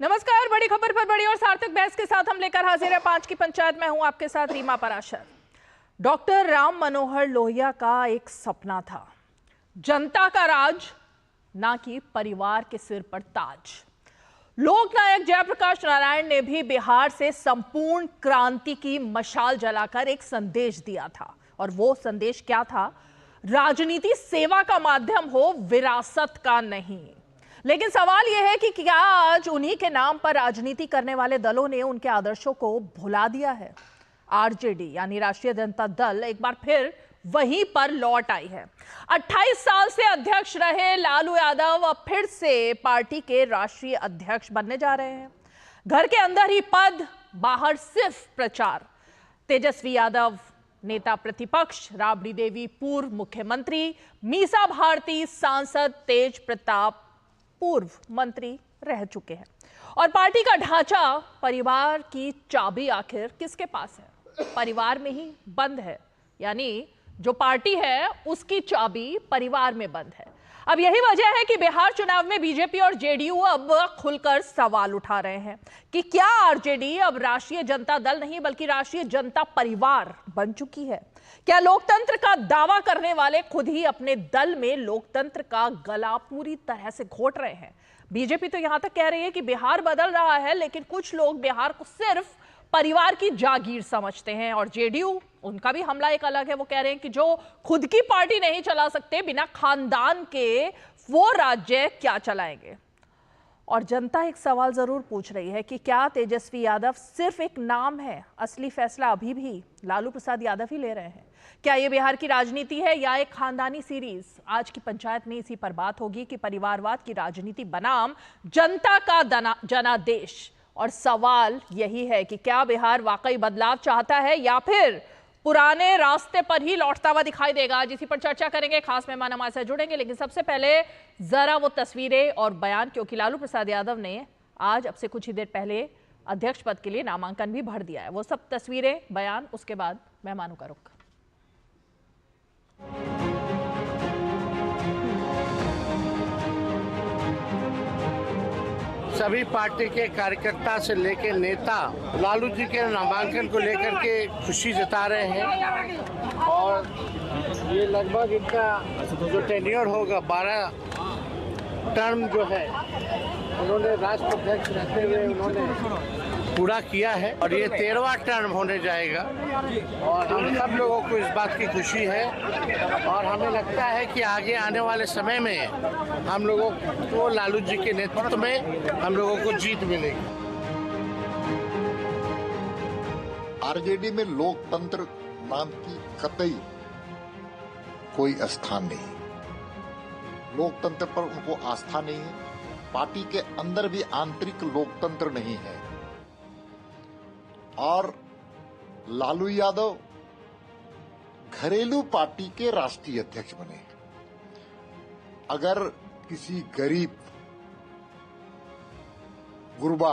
नमस्कार। बड़ी खबर पर बड़ी और सार्थक बहस के साथ हम लेकर हाजिर है 5 की पंचायत। मैं हूं आपके साथ रीमा पराशर। डॉक्टर राम मनोहर लोहिया का एक सपना था, जनता का राज, ना कि परिवार के सिर पर ताज। लोकनायक जयप्रकाश नारायण ने भी बिहार से संपूर्ण क्रांति की मशाल जलाकर एक संदेश दिया था, और वो संदेश क्या था? राजनीति सेवा का माध्यम हो, विरासत का नहीं। लेकिन सवाल यह है कि क्या आज उन्हीं के नाम पर राजनीति करने वाले दलों ने उनके आदर्शों को भुला दिया है? आरजेडी यानी राष्ट्रीय जनता दल एक बार फिर वहीं पर लौट आई है। 28 साल से अध्यक्ष रहे लालू यादव अब फिर से पार्टी के राष्ट्रीय अध्यक्ष बनने जा रहे हैं। घर के अंदर ही पद, बाहर सिर्फ प्रचार। तेजस्वी यादव नेता प्रतिपक्ष, राबड़ी देवी पूर्व मुख्यमंत्री, मीसा भारती सांसद, तेज प्रताप पूर्व मंत्री रह चुके हैं। और पार्टी का ढांचा, परिवार की चाबी आखिर किसके पास है? परिवार में ही बंद है। यानी जो पार्टी है उसकी चाबी परिवार में बंद है। अब यही वजह है कि बिहार चुनाव में बीजेपी और जेडीयू अब खुलकर सवाल उठा रहे हैं कि क्या आरजेडी अब राष्ट्रीय जनता दल नहीं बल्कि राष्ट्रीय जनता परिवार बन चुकी है? क्या लोकतंत्र का दावा करने वाले खुद ही अपने दल में लोकतंत्र का गला पूरी तरह से घोट रहे हैं? बीजेपी तो यहां तक कह रही है कि बिहार बदल रहा है, लेकिन कुछ लोग बिहार को सिर्फ परिवार की जागीर समझते हैं। और जेडीयू, उनका भी हमला एक अलग है। वो कह रहे हैं कि जो खुद की पार्टी नहीं चला सकते, बिना खानदान के वो राज्य क्या चलाएंगे? और जनता एक सवाल जरूर पूछ रही है कि क्या तेजस्वी यादव सिर्फ एक नाम है? असली फैसला अभी भी लालू प्रसाद यादव ही ले रहे हैं। क्या ये बिहार की राजनीति है या एक खानदानी सीरीज? आज की पंचायत में इसी पर बात होगी कि परिवारवाद की राजनीति बनाम जनता का जनादेश। और सवाल यही है कि क्या बिहार वाकई बदलाव चाहता है या फिर पुराने रास्ते पर ही लौटता हुआ दिखाई देगा? आज इसी पर चर्चा करेंगे। खास मेहमान हमारे साथ जुड़ेंगे, लेकिन सबसे पहले जरा वो तस्वीरें और बयान, क्योंकि लालू प्रसाद यादव ने आज अब से कुछ ही देर पहले अध्यक्ष पद के लिए नामांकन भी भर दिया है। वो सब तस्वीरें, बयान, उसके बाद मेहमानों का रुख। सभी पार्टी के कार्यकर्ता से लेकर नेता लालू जी के नामांकन को लेकर के खुशी जता रहे हैं। और ये लगभग इनका जो टेन्योर होगा, 12 टर्म जो है, उन्होंने राष्ट्राध्यक्ष रहते हुए उन्होंने पूरा किया है। और ये 13वां टर्म होने जाएगा। और हम सब लोगों को इस बात की खुशी है। और हमें लगता है कि आगे आने वाले समय में हम लोगों को लालू जी के नेतृत्व में हम लोगों को जीत मिलेगी। आरजेडी में लोकतंत्र नाम की कतई कोई स्थान नहीं। लोकतंत्र पर उनको आस्था नहीं है। पार्टी के अंदर भी आंतरिक लोकतंत्र नहीं है। और लालू यादव घरेलू पार्टी के राष्ट्रीय अध्यक्ष बने। अगर किसी गरीब गुरबा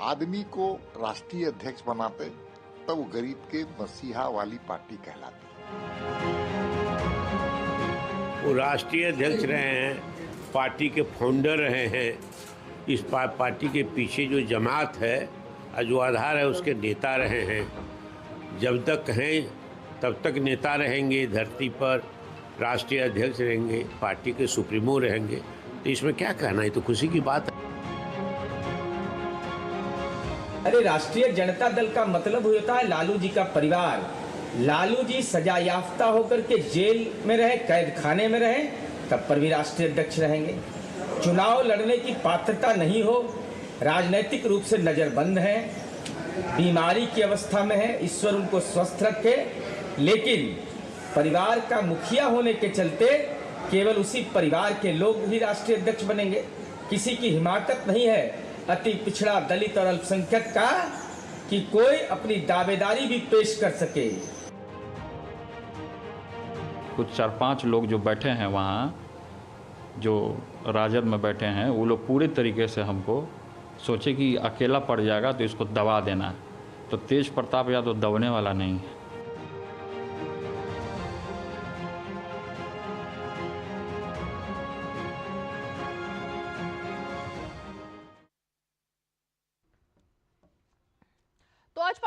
आदमी को राष्ट्रीय अध्यक्ष बनाते तब वो गरीब के मसीहा वाली पार्टी कहलाती। वो राष्ट्रीय अध्यक्ष रहे हैं, पार्टी के फाउंडर रहे हैं। इस पार्टी के पीछे जो जमात है, जो आधार है, उसके नेता रहे हैं। जब तक हैं तब तक नेता रहेंगे, धरती पर राष्ट्रीय अध्यक्ष रहेंगे, पार्टी के सुप्रीमो रहेंगे। तो इसमें क्या कहना है, तो खुशी की बात है। अरे राष्ट्रीय जनता दल का मतलब होता है लालू जी का परिवार। लालू जी सजा याफ्ता होकर के जेल में रहे, कैद खाने में रहे, तब पर भी राष्ट्रीय अध्यक्ष रहेंगे। चुनाव लड़ने की पात्रता नहीं हो, राजनीतिक रूप से नजरबंद हैं, बीमारी की अवस्था में है, ईश्वर उनको स्वस्थ रखे, लेकिन परिवार का मुखिया होने के चलते केवल उसी परिवार के लोग ही राष्ट्रीय अध्यक्ष बनेंगे। किसी की हिमाकत नहीं है अति पिछड़ा, दलित और अल्पसंख्यक का कि कोई अपनी दावेदारी भी पेश कर सके। कुछ 4-5 लोग जो बैठे हैं वहाँ, जो राजद में बैठे हैं, वो लोग पूरे तरीके से हमको सोचे कि अकेला पड़ जाएगा तो इसको दबा देना है। तो तेज प्रताप यादव दबने वाला नहीं है।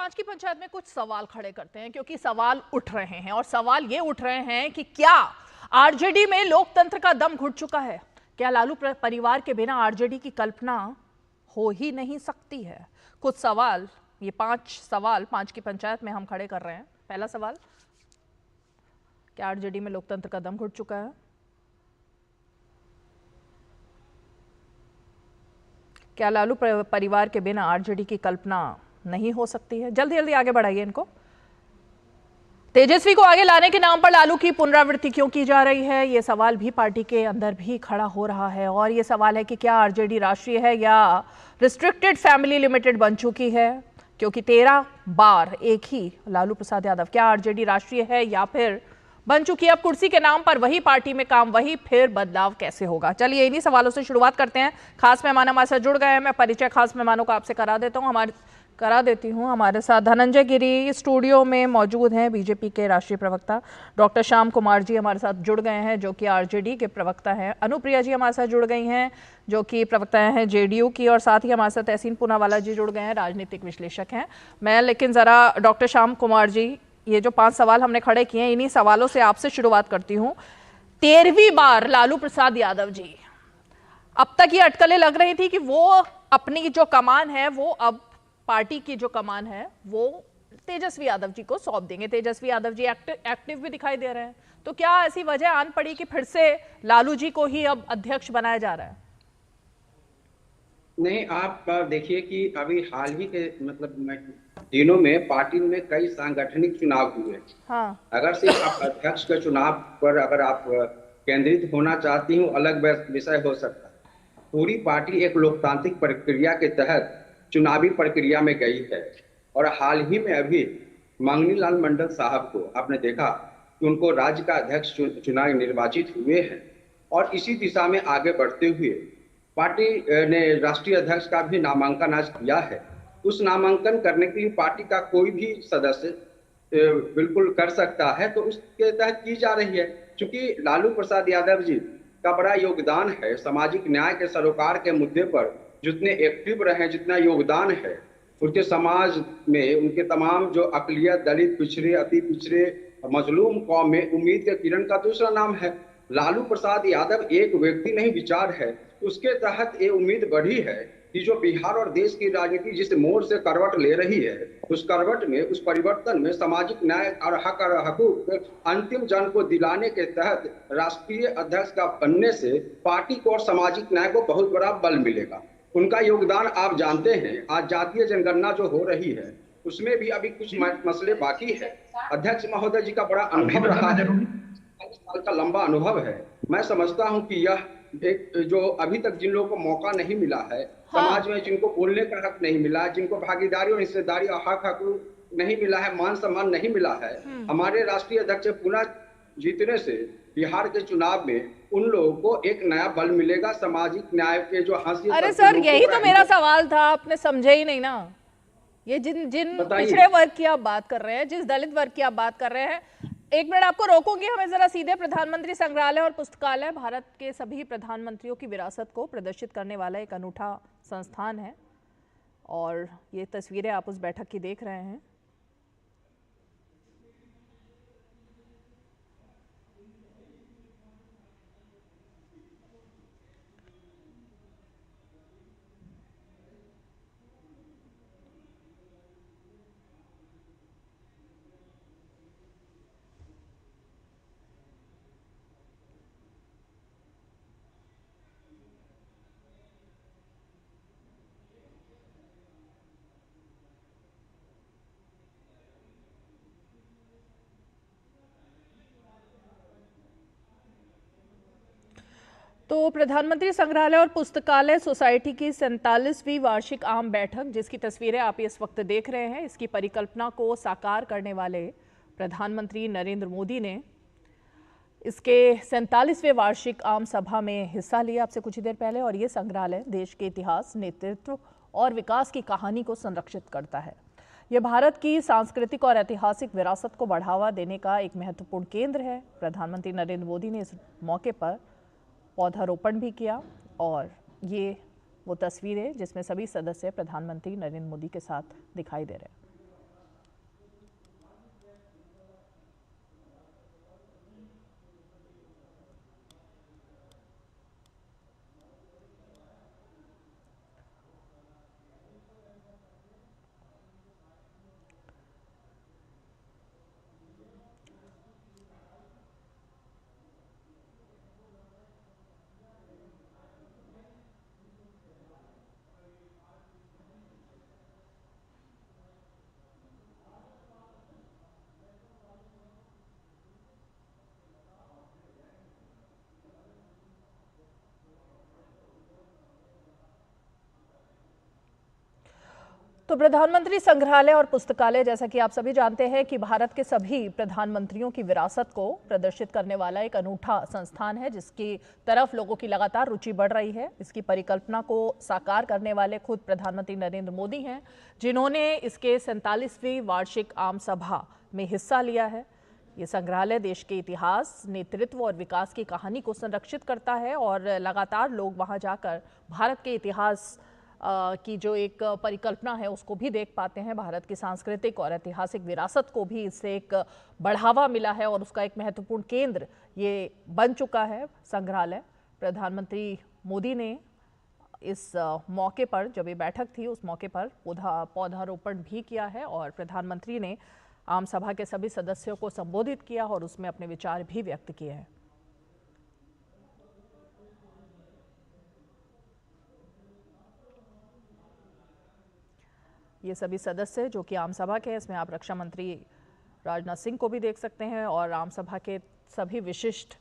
5 की पंचायत में कुछ सवाल खड़े करते हैं, क्योंकि सवाल उठ रहे हैं और सवाल ये उठ रहे हैं कि क्या आरजेडी में लोकतंत्र का दम घुट चुका है? क्या लालू परिवार के बिना आरजेडी की कल्पना हो ही नहीं सकती है? कुछ सवाल, ये 5 सवाल 5 की पंचायत में हम खड़े कर रहे हैं। पहला सवाल, क्या आरजेडी में लोकतंत्र का दम घुट चुका है? क्या लालू परिवार के बिना आरजेडी की कल्पना नहीं हो सकती है? जल्दी जल्दी आगे बढ़ाइए इनको। तेजस्वी को आगे लाने के नाम पर लालू की पुनरावृत्ति क्यों की जा रही है? ये सवाल भी पार्टी के अंदर भी खड़ा हो रहा है। और ये सवाल है कि क्या आरजेडी राष्ट्रीय है या रिस्ट्रिक्टेड फैमिली लिमिटेड बन चुकी है? क्योंकि 13 बार एक ही लालू प्रसाद यादव, क्या आरजेडी राष्ट्रीय है या फिर बन चुकी है अब कुर्सी के नाम पर वही पार्टी में काम वही, फिर बदलाव कैसे होगा? चलिए इन्हीं सवालों से शुरुआत करते हैं। खास मेहमान हमारे साथ जुड़ गए हैं। मैं परिचय खास मेहमानों का आपसे करा देती हूँ। हमारे साथ धनंजय गिरी स्टूडियो में मौजूद हैं, बीजेपी के राष्ट्रीय प्रवक्ता। डॉक्टर श्याम कुमार जी हमारे साथ जुड़ गए हैं, जो कि आरजेडी के प्रवक्ता हैं। अनुप्रिया जी हमारे साथ जुड़ गई हैं, जो कि प्रवक्ता हैं जेडीयू की। और साथ ही हमारे साथ तहसीन पूनावाला जी जुड़ गए हैं, राजनीतिक विश्लेषक हैं। मैं लेकिन ज़रा डॉक्टर श्याम कुमार जी, ये जो 5 सवाल हमने खड़े किए हैं, इन्हीं सवालों से आपसे शुरुआत करती हूँ। 13वीं बार लालू प्रसाद यादव जी, अब तक ये अटकलें लग रही थी कि वो अपनी जो कमान है, वो अब पार्टी की जो कमान है वो तेजस्वी यादव जी को सौंप देंगे। तेजस्वी यादव जी एक्टिव भी दिखाई दे रहे हैं, तो क्या ऐसी वजह आन पड़ी कि फिर से लालू जी को ही अब अध्यक्ष बनाया जा रहा है? नहीं, आप देखिए कि अभी हाल ही के दिनों में पार्टी में कई सांगठनिक चुनाव हुए। हाँ। अगर सिर्फ आप अध्यक्ष के चुनाव पर अगर आप केंद्रित होना चाहती हूँ, अलग विषय हो सकता है। पूरी पार्टी एक लोकतांत्रिक प्रक्रिया के तहत चुनावी प्रक्रिया में गई है। और हाल ही में अभी मंगनी लाल मंडल साहब को आपने देखा कि उनको राज्य का अध्यक्ष चुनाव निर्वाचित हुए हैं। और इसी दिशा में आगे बढ़ते हुए पार्टी ने राष्ट्रीय अध्यक्ष का भी नामांकन आज किया है। उस नामांकन करने के लिए पार्टी का कोई भी सदस्य बिल्कुल कर सकता है, तो उसके तहत की जा रही है। क्योंकि लालू प्रसाद यादव जी का बड़ा योगदान है सामाजिक न्याय के सरोकार के मुद्दे पर, जितने एक्टिव रहे, जितना योगदान है उनके समाज में, उनके तमाम जो अकलियत, दलित, पिछड़े, अति पिछड़े, मजलूम कौम में उम्मीद के किरण का दूसरा नाम है। लालू प्रसाद यादव एक व्यक्ति नहीं, विचार है। उसके तहत ये उम्मीद बढ़ी है कि जो बिहार और देश की राजनीति जिस मोड़ से करवट ले रही है, उस करवट में, उस परिवर्तन में सामाजिक न्याय और हक और हकूक अंतिम जन को दिलाने के तहत राष्ट्रीय अध्यक्ष का बनने से पार्टी को और सामाजिक न्याय को बहुत बड़ा बल मिलेगा। उनका योगदान आप जानते हैं। आज जातीय जनगणना जो हो रही है उसमें भी अभी कुछ मसले बाकी है। अध्यक्ष महोदय जी का बड़ा अनुभव रहा है, 40 साल का लंबा अनुभव है। मैं समझता हूं कि यह एक जो अभी तक जिन लोगों को मौका नहीं मिला है, हाँ। समाज में जिनको बोलने का हक नहीं मिला, जिनको भागीदारी और हिस्सेदारी और हक नहीं मिला है, मान सम्मान नहीं मिला है, हमारे राष्ट्रीय अध्यक्ष पुनः जीतने से बिहार के चुनाव में उन लोगों को एक नया बल मिलेगा। सामाजिक न्याय के जो हासिल। अरे सर, यही तो मेरा सवाल था, आपने समझे ही नहीं ना। ये जिन पिछड़े वर्ग की आप बात कर रहे हैं, जिस दलित वर्ग की आप बात कर रहे हैं, एक मिनट आपको रोकूंगी। हमें जरा सीधे प्रधानमंत्री संग्रहालय और पुस्तकालय, भारत के सभी प्रधानमंत्रियों की विरासत को प्रदर्शित करने वाला एक अनूठा संस्थान है, और ये तस्वीरें आप उस बैठक की देख रहे हैं। तो प्रधानमंत्री संग्रहालय और पुस्तकालय सोसाइटी की 47वीं वार्षिक आम बैठक, जिसकी तस्वीरें आप इस वक्त देख रहे हैं, इसकी परिकल्पना को साकार करने वाले प्रधानमंत्री नरेंद्र मोदी ने इसके 47वें वार्षिक आम सभा में हिस्सा लिया आपसे कुछ ही देर पहले। और ये संग्रहालय देश के इतिहास, नेतृत्व और विकास की कहानी को संरक्षित करता है। यह भारत की सांस्कृतिक और ऐतिहासिक विरासत को बढ़ावा देने का एक महत्वपूर्ण केंद्र है। प्रधानमंत्री नरेंद्र मोदी ने इस मौके पर पौधारोपण भी किया, और ये वो तस्वीरें जिसमें सभी सदस्य प्रधानमंत्री नरेंद्र मोदी के साथ दिखाई दे रहे हैं। तो प्रधानमंत्री संग्रहालय और पुस्तकालय, जैसा कि आप सभी जानते हैं कि भारत के सभी प्रधानमंत्रियों की विरासत को प्रदर्शित करने वाला एक अनूठा संस्थान है, जिसकी तरफ लोगों की लगातार रुचि बढ़ रही है। इसकी परिकल्पना को साकार करने वाले खुद प्रधानमंत्री नरेंद्र मोदी हैं, जिन्होंने इसके 47वीं वार्षिक आम सभा में हिस्सा लिया है। ये संग्रहालय देश के इतिहास, नेतृत्व और विकास की कहानी को संरक्षित करता है और लगातार लोग वहां जाकर भारत के इतिहास की जो एक परिकल्पना है उसको भी देख पाते हैं। भारत की सांस्कृतिक और ऐतिहासिक विरासत को भी इससे एक बढ़ावा मिला है और उसका एक महत्वपूर्ण केंद्र ये बन चुका है संग्रहालय। प्रधानमंत्री मोदी ने इस मौके पर, जब ये बैठक थी उस मौके पर पौधारोपण भी किया है और प्रधानमंत्री ने आम सभा के सभी सदस्यों को संबोधित किया और उसमें अपने विचार भी व्यक्त किए हैं। ये सभी सदस्य जो कि आम सभा के हैं, इसमें आप रक्षा मंत्री राजनाथ सिंह को भी देख सकते हैं और आम सभा के सभी विशिष्ट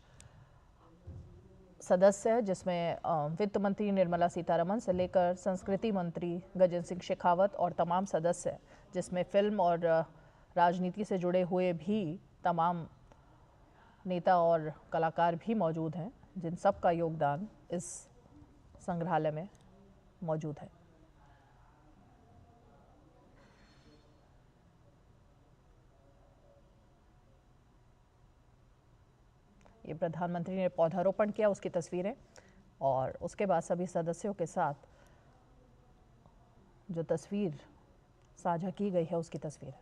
सदस्य हैं, जिसमें वित्त मंत्री निर्मला सीतारमण से लेकर संस्कृति मंत्री गजेंद्र सिंह शेखावत और तमाम सदस्य, जिसमें फिल्म और राजनीति से जुड़े हुए भी तमाम नेता और कलाकार भी मौजूद हैं, जिन सब का योगदान इस संग्रहालय में मौजूद है। ये प्रधानमंत्री ने पौधारोपण किया, उसकी तस्वीरें, और उसके बाद सभी सदस्यों के साथ जो तस्वीर साझा की गई है उसकी तस्वीर।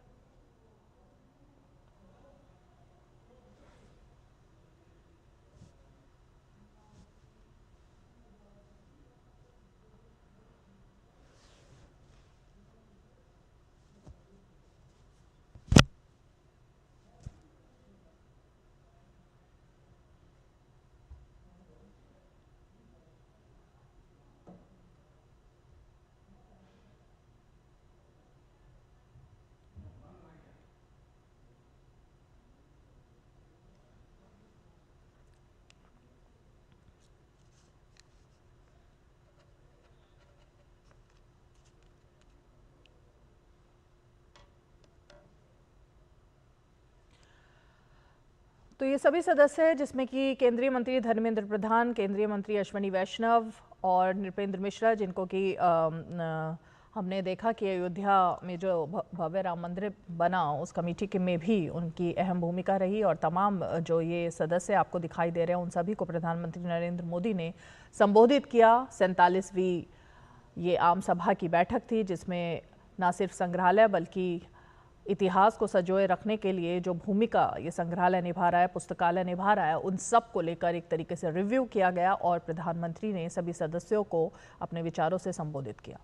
तो ये सभी सदस्य हैं, जिसमें कि केंद्रीय मंत्री धर्मेंद्र प्रधान, केंद्रीय मंत्री अश्विनी वैष्णव और नृपेंद्र मिश्रा, जिनको कि हमने देखा कि अयोध्या में जो भव्य राम मंदिर बना उस कमेटी के में भी उनकी अहम भूमिका रही। और तमाम जो ये सदस्य आपको दिखाई दे रहे हैं उन सभी को प्रधानमंत्री नरेंद्र मोदी ने संबोधित किया। 47वीं ये आम सभा की बैठक थी, जिसमें ना सिर्फ संग्रहालय बल्कि इतिहास को संजोए रखने के लिए जो भूमिका ये संग्रहालय निभा रहा है, पुस्तकालय निभा रहा है, उन सब को लेकर एक तरीके से रिव्यू किया गया और प्रधानमंत्री ने सभी सदस्यों को अपने विचारों से संबोधित किया।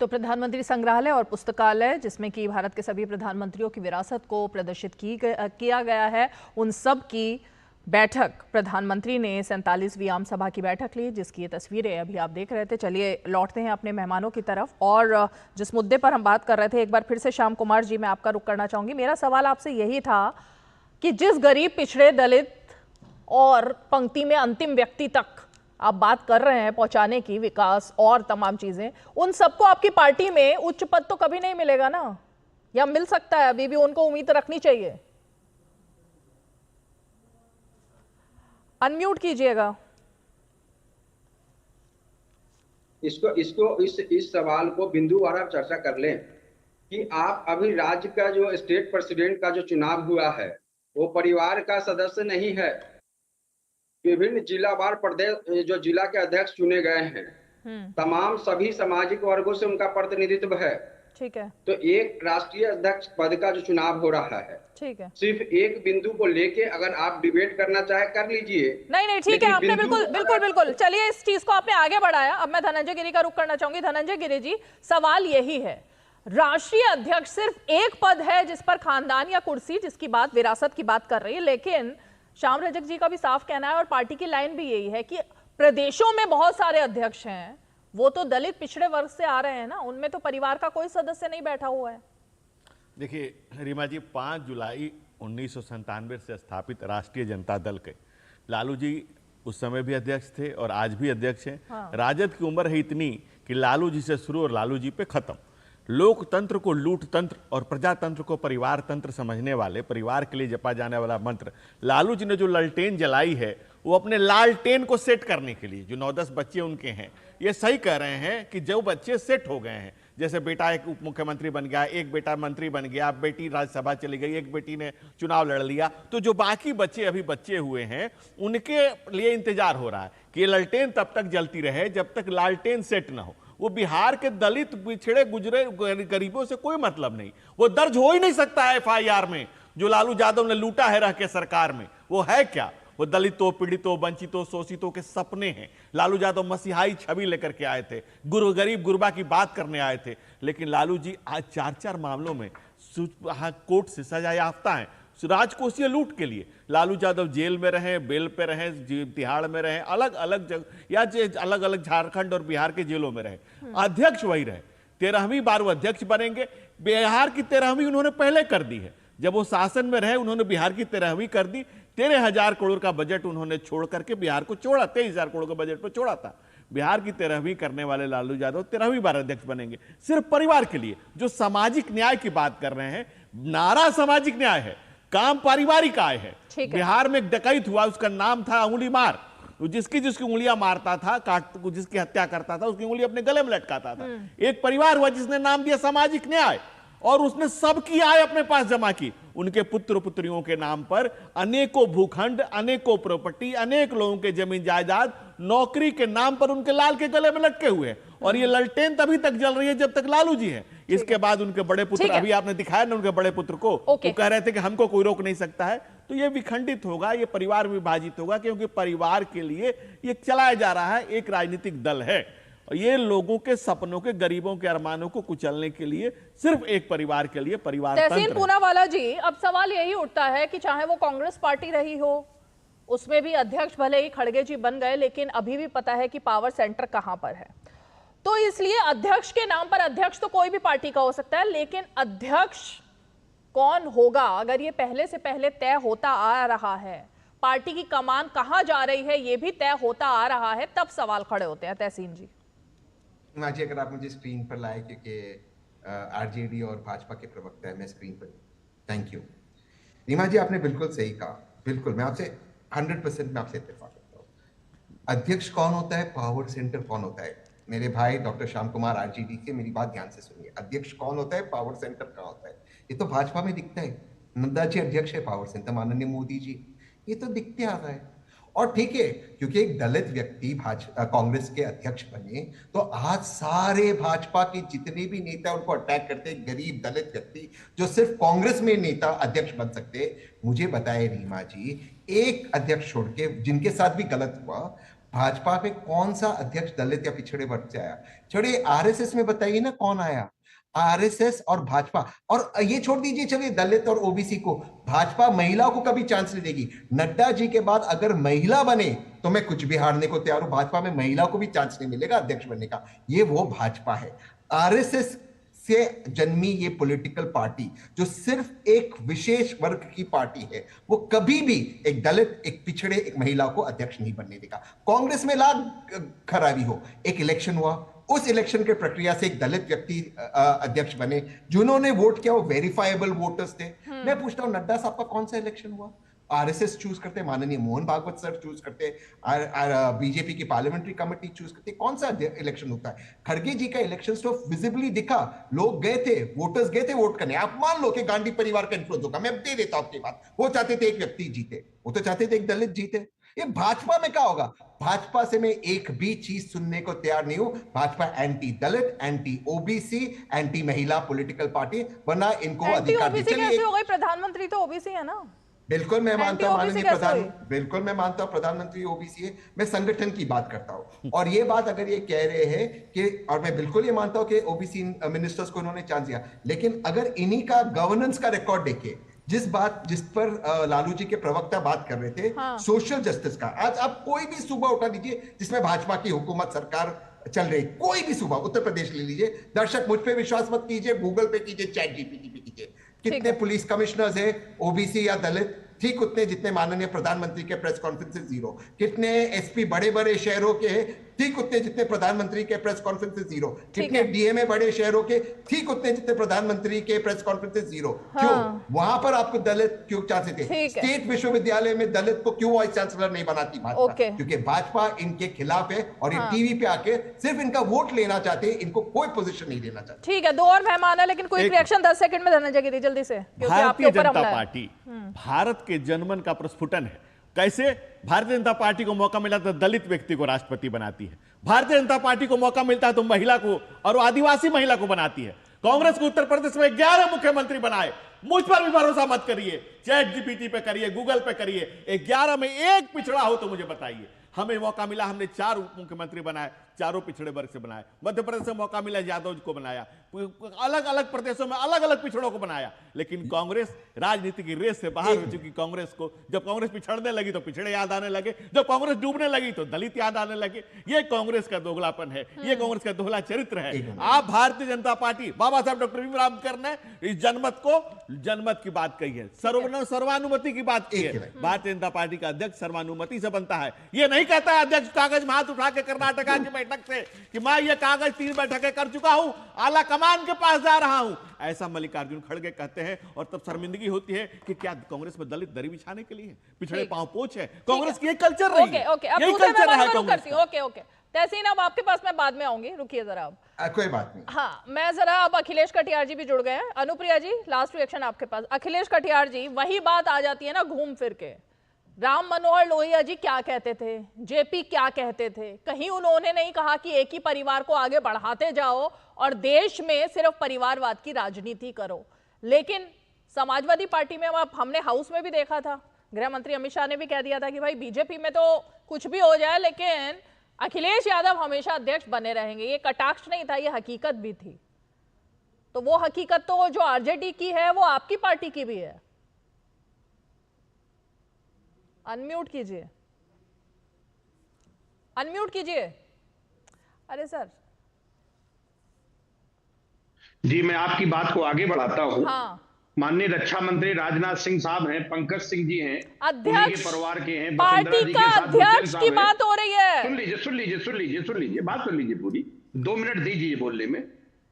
तो प्रधानमंत्री संग्रहालय और पुस्तकालय, जिसमें कि भारत के सभी प्रधानमंत्रियों की विरासत को प्रदर्शित किया गया है, उन सब की बैठक प्रधानमंत्री ने 47वीं आम सभा की बैठक ली, जिसकी ये तस्वीरें अभी आप देख रहे थे। चलिए लौटते हैं अपने मेहमानों की तरफ, और जिस मुद्दे पर हम बात कर रहे थे, एक बार फिर से श्याम कुमार जी मैं आपका रुख करना चाहूंगी। मेरा सवाल आपसे यही था कि जिस गरीब, पिछड़े, दलित और पंक्ति में अंतिम व्यक्ति तक आप बात कर रहे हैं पहुंचाने की, विकास और तमाम चीजें, उन सबको आपकी पार्टी में उच्च पद तो कभी नहीं मिलेगा ना, या मिल सकता है? अभी भी उनको उम्मीद रखनी चाहिए। अनम्यूट कीजिएगा। इस सवाल को बिंदुवार चर्चा कर लें। कि आप अभी राज्य का जो स्टेट प्रेसिडेंट का जो चुनाव हुआ है वो परिवार का सदस्य नहीं है। विभिन्न जिलावार प्रदेश जो जिला के अध्यक्ष चुने गए हैं, तमाम सभी सामाजिक वर्गों से उनका प्रतिनिधित्व है। ठीक है। तो एक राष्ट्रीय अध्यक्ष पद का जो चुनाव हो रहा है, ठीक है, सिर्फ एक बिंदु को लेके अगर आप डिबेट करना चाहे कर लीजिए। नहीं ठीक है, आपने बिल्कुल चलिए इस चीज को आपने आगे बढ़ाया। अब मैं धनंजय गिरी का रुख करना चाहूंगी। धनंजय गिरी जी, सवाल यही है, राष्ट्रीय अध्यक्ष सिर्फ एक पद है जिस पर खानदान या कुर्सी, जिसकी बात विरासत की बात कर रही है, लेकिन श्याम रजक जी का भी साफ कहना है और पार्टी की लाइन भी यही है कि प्रदेशों में बहुत सारे अध्यक्ष हैं, वो तो दलित पिछड़े वर्ग से आ रहे हैं ना, उनमें तो परिवार का कोई सदस्य नहीं बैठा हुआ है। देखिए रीमा जी, 5 जुलाई 1997 से स्थापित राष्ट्रीय जनता दल के लालू जी उस समय भी अध्यक्ष थे और आज भी अध्यक्ष हैं। हाँ। राजद की उम्र है इतनी कि लालू जी से शुरू और लालू जी पे खत्म। लोकतंत्र को लूट तंत्र और प्रजातंत्र को परिवार तंत्र समझने वाले, परिवार के लिए जपा जाने वाला मंत्र, लालू जी ने जो ललटेन जलाई है वो अपने लालटेन को सेट करने के लिए, जो 9-10 बच्चे उनके हैं, ये सही कह रहे हैं कि जो बच्चे सेट हो गए हैं, जैसे बेटा एक उप मुख्यमंत्री बन गया, एक बेटा मंत्री बन गया, बेटी राज्यसभा चली गई, एक बेटी ने चुनाव लड़ लिया, तो जो बाकी बच्चे अभी बच्चे हुए हैं उनके लिए इंतजार हो रहा है कि ये ललटेन तब तक जलती रहे जब तक लालटेन सेट ना हो। वो बिहार के दलित पिछड़े गुजरे गरीबों से कोई मतलब नहीं, वो दर्ज हो ही नहीं सकता है एफआईआर में जो लालू यादव ने लूटा है रह के सरकार में। वो है क्या? वो दलितों, पीड़ितों, वंचितों, शोषितों के सपने हैं। लालू यादव मसीहाई छवि लेकर के आए थे, गरीब गुरबा की बात करने आए थे, लेकिन लालू जी आज 4-4 मामलों में कोर्ट से सजा याफ्ता हैं राजकोषीय लूट के लिए। लालू यादव जेल में रहे, बेल पे रहे, तिहाड़ में रहे, अलग अलग जगह या अलग अलग झारखंड और बिहार के जेलों में रहे, अध्यक्ष वही रहे। 13वीं बार वो अध्यक्ष बनेंगे। बिहार की 13वीं उन्होंने पहले कर दी है, जब वो शासन में रहे उन्होंने बिहार की 13वीं कर दी। 13,000 करोड़ का बजट उन्होंने छोड़ करके बिहार को छोड़ा, 23,000 करोड़ का बजट पर छोड़ा था। बिहार की 13वीं करने वाले लालू यादव 13वीं बार अध्यक्ष बनेंगे, सिर्फ परिवार के लिए। जो सामाजिक न्याय की बात कर रहे हैं, नारा सामाजिक न्याय है, काम पारिवारिक आय है। बिहार में एक डकैत हुआ, उसका नाम था उंगली मार, जिसकी उंगलियां मारता था, जिसकी हत्या करता था उसकी उंगली अपने गले में लटकाता था। एक परिवार हुआ जिसने नाम दिया सामाजिक न्याय, और उसने सबकी आय अपने पास जमा की। उनके पुत्र पुत्रियों के नाम पर अनेकों भूखंड, अनेकों प्रॉपर्टी, अनेक लोगों के जमीन जायदाद नौकरी के नाम पर उनके लाल के गले में लटके हुए हैं। और ये ललटेन तभी तक जल रही है जब तक लालू जी हैं। इसके बाद उनके बड़े पुत्र, अभी आपने दिखाया ना उनके बड़े पुत्र को, वो कह रहे थे कि हमको कोई रोक नहीं सकता है। तो ये विखंडित होगा, ये परिवार विभाजित होगा, क्योंकि परिवार के लिए ये चलाया जा रहा है, एक राजनीतिक दल है। और ये लोगों के सपनों के, गरीबों के अरमानों को कुचलने के लिए सिर्फ एक परिवार के लिए परिवार तहसीन पूनावाला जी, अब सवाल यही उठता है कि चाहे वो कांग्रेस पार्टी रही हो, उसमें भी अध्यक्ष भले ही खड़गे जी बन गए, लेकिन अभी भी पता है कि पावर सेंटर कहां पर है। तो इसलिए अध्यक्ष के नाम पर, अध्यक्ष तो कोई भी पार्टी का हो सकता है, लेकिन अध्यक्ष कौन होगा अगर ये पहले से पहले तय होता आ रहा है, पार्टी की कमान कहां जा रही है ये भी तय होता आ रहा है, तब सवाल खड़े होते हैं। तहसीन जी, जी अगर आप मुझे स्क्रीन पर लाए, क्योंकि आरजेडी और भाजपा के प्रवक्ता है, मैं स्क्रीन पर। थैंक यू रीमा जी, आपने बिल्कुल सही कहा। बिल्कुल, मैं आपसे 100% में आपसे इत्तेफाक करता हूँ। अध्यक्ष कौन होता है, पावर सेंटर कौन होता है? मेरे भाई डॉक्टर श्याम कुमार आरजेडी के, मेरी बात ध्यान से सुनिए। अध्यक्ष कौन होता है, पावर सेंटर कहाँ होता है? ये तो भाजपा में दिखता है, नड्डा जी अध्यक्ष है, पावर सेंटर माननीय मोदी जी, ये तो दिखते आ रहा है। और ठीक है, क्योंकि एक दलित व्यक्ति कांग्रेस के अध्यक्ष बने, तो आज सारे भाजपा के जितने भी नेता उनको अटैक करते, गरीब दलित व्यक्ति जो सिर्फ कांग्रेस में नेता अध्यक्ष बन सकते। मुझे बताए रीमा जी, एक अध्यक्ष छोड़ के जिनके साथ भी गलत हुआ, भाजपा पे कौन सा अध्यक्ष दलित या पिछड़े वर्ग से आया? छोड़िए, आरएसएस में बताइए ना कौन आया? आरएसएस और भाजपा, और ये छोड़ दीजिए चलिए दलित और ओबीसी को, भाजपा महिला को कभी चांस नहीं देगी। नड्डा जी के बाद अगर महिला बने तो मैं कुछ भी हारने को तैयार हूं। भाजपा में महिला को भी चांस नहीं मिलेगा अध्यक्ष बनने का। ये वो भाजपा है, आरएसएस से जन्मी ये पॉलिटिकल पार्टी जो सिर्फ एक विशेष वर्ग की पार्टी है, वो कभी भी एक दलित, एक पिछड़े, एक महिला को अध्यक्ष नहीं बनने देगा। कांग्रेस में लाख खराबी हो, एक इलेक्शन हुआ, उस इलेक्शन के प्रक्रिया से एक दलित व्यक्ति अध्यक्ष बने, जिन्होंने वोट किया वो वेरीफाइबल वोटर्स थे। मैं पूछता हूं, नड्डा साहब का कौन सा इलेक्शन हुआ? आरएसएस चूज करते हैं, माननीय मोहन भागवत सर चूज करते हैं, बीजेपी की पार्लियामेंट्री कमेटी चूज करती है। कौन सा इलेक्शन होता है? खड़गे जी का इलेक्शन तो विजिबली दिखा, लोग गए थे, वोटर्स गए थे वोट करने। आप मान लो कि गांधी परिवार का इन्फ्लुएंस होगा, मैं दे देता हूं आपकी बात, वो चाहते थे एक व्यक्ति जीते, वो तो चाहते थे एक दलित जीते। ये भाजपा में क्या होगा? भाजपा से मैं एक भी चीज सुनने को तैयार नहीं हूं। भाजपा एंटी दलित, एंटी ओबीसी, एंटी महिला पॉलिटिकल पार्टी, वरना इनको अधिकार ओबीसी कैसे हो गई? प्रधानमंत्री तो ओबीसी है ना। बिल्कुल मैं मानता हूं माननीय बिल्कुल मैं मानता हूं प्रधानमंत्री ओबीसी है। मैं संगठन की बात करता हूं, और ये बात अगर ये कह रहे हैं कि, और मैं बिल्कुल ये मानता हूं कि ओबीसी मिनिस्टर्स को उन्होंने चांस दिया, लेकिन अगर इन्हीं का गवर्नेंस का रिकॉर्ड देखे, जिस पर लालू जी के प्रवक्ता बात कर रहे थे, हाँ। सोशल जस्टिस का, आज आप कोई भी सूबा उठा लीजिए जिसमें भाजपा की हुकूमत सरकार चल रही, कोई भी सूबा, उत्तर प्रदेश ले लीजिए। दर्शक मुझ पे विश्वास मत कीजिए, गूगल पे कीजिए, चैट जीपीटी पे कीजिए, कितने पुलिस कमिश्नर्स है ओबीसी या दलित? ठीक उतने जितने माननीय प्रधानमंत्री के प्रेस कॉन्फ्रेंसेस जीरो। कितने एसपी बड़े बड़े शहरों के हैं? ठीक उतने जितने प्रधानमंत्री के प्रेस कॉन्फ्रेंसेस जीरो। कितने डीएमए बड़े शहरों के? ठीक उतने जितने प्रधानमंत्री के प्रेस कॉन्फ्रेंसेस जीरो। क्यों? वहां पर आपको दलित क्यों चाहते थे? स्टेट विश्वविद्यालय में दलित को क्यों वाइस चांसलर नहीं बनाती भाजपा? क्योंकि भाजपा इनके खिलाफ है, और ये टीवी पे आके सिर्फ इनका वोट लेना चाहते हैं, इनको कोई पोजीशन नहीं देना चाहते। ठीक है, दो और मेहमान है, लेकिन कोई रिएक्शन 10 सेकंड में धनंजय गिरी जल्दी से। भारतीय जनता पार्टी भारत के जनमन का प्रस्फुटन है। कैसे भारतीय जनता पार्टी को मौका मिला तो दलित व्यक्ति को राष्ट्रपति बनाती है, भारतीय जनता पार्टी को मौका मिलता है तो महिला को और आदिवासी महिला को बनाती है। कांग्रेस को उत्तर प्रदेश में 11 मुख्यमंत्री बनाए। मुझ पर भी भरोसा मत करिए, चैट जीपीटी पे करिए, गूगल पे करिए, 11 में एक पिछड़ा हो तो मुझे बताइए। हमें मौका मिला, हमने 4 मुख्यमंत्री बनाए, चारों पिछड़े वर्ग से बनाए। मध्य प्रदेश में मौका मिला, यादव जी को बनाया, अलग अलग प्रदेशों में अलग अलग पिछड़ों को बनाया। लेकिन कांग्रेस राजनीति की रेस से बाहर हो चुकी। कांग्रेस को जब कांग्रेस पिछड़ने लगी तो पिछड़े याद आने लगे, जब कांग्रेस डूबने लगी तो दलित याद आने लगे। ये कांग्रेस का दोगलापन है, ये कांग्रेस का दोहला चरित्र है। आप भारतीय जनता पार्टी, बाबा साहब डॉक्टर भीमराव अम्बेडकर ने इस जनमत की बात कही है, सर्वानुमति की बात की है। भारतीय जनता पार्टी का अध्यक्ष सर्वानुमति से बनता है। ये नहीं कहता है अध्यक्ष कागज में हाथ उठा के कर्नाटक की बैठक से कि मैं ये कागज 3 बैठकें कर चुका हूं, आला कमान के पास जा रहा हूं, ऐसा मल्लिकार्जुन खड़गे कहते हैं। और तब शर्मिंदगी होती है कि क्या कांग्रेस में दलित दरी बिछाने के लिए पिछड़े पांव पोछ है? कांग्रेस की एक कल्चर रही है, यही कल्चर है कांग्रेस का। ओके तहसीन, अब आपके पास मैं बाद में आऊंगी, रुकिए जरा। अब कोई बात नहीं। हाँ, मैं जरा, अब अखिलेश कटियार जी भी जुड़ गए हैं। अनुप्रिया जी, लास्ट रिएक्शन आपके पास। अखिलेश कटियार जी, वही बात आ जाती है ना घूम फिर के, राम मनोहर लोहिया जी क्या कहते थे, जेपी क्या कहते थे? कहीं उन्होंने नहीं कहा कि एक ही परिवार को आगे बढ़ाते जाओ और देश में सिर्फ परिवारवाद की राजनीति करो। लेकिन समाजवादी पार्टी में, हमने हाउस में भी देखा था, गृह मंत्री अमित शाह ने भी कह दिया था कि भाई बीजेपी में तो कुछ भी हो जाए लेकिन अखिलेश यादव हमेशा अध्यक्ष बने रहेंगे। ये कटाक्ष नहीं था, ये हकीकत भी थी। तो वो हकीकत तो जो आरजेडी की है वो आपकी पार्टी की भी है। अनम्यूट कीजिए, अनम्यूट कीजिए। अरे सर जी, मैं आपकी बात को आगे बढ़ाता हूँ। हाँ। माननीय रक्षा मंत्री राजनाथ सिंह साहब हैं, पंकज सिंह जी हैं, अध्यक्ष के परिवार के हैं, पार्टी का अध्यक्ष की बात हो रही है। सुन लीजिए, बात सुन लीजिए पूरी। 2 मिनट दीजिए बोलने में।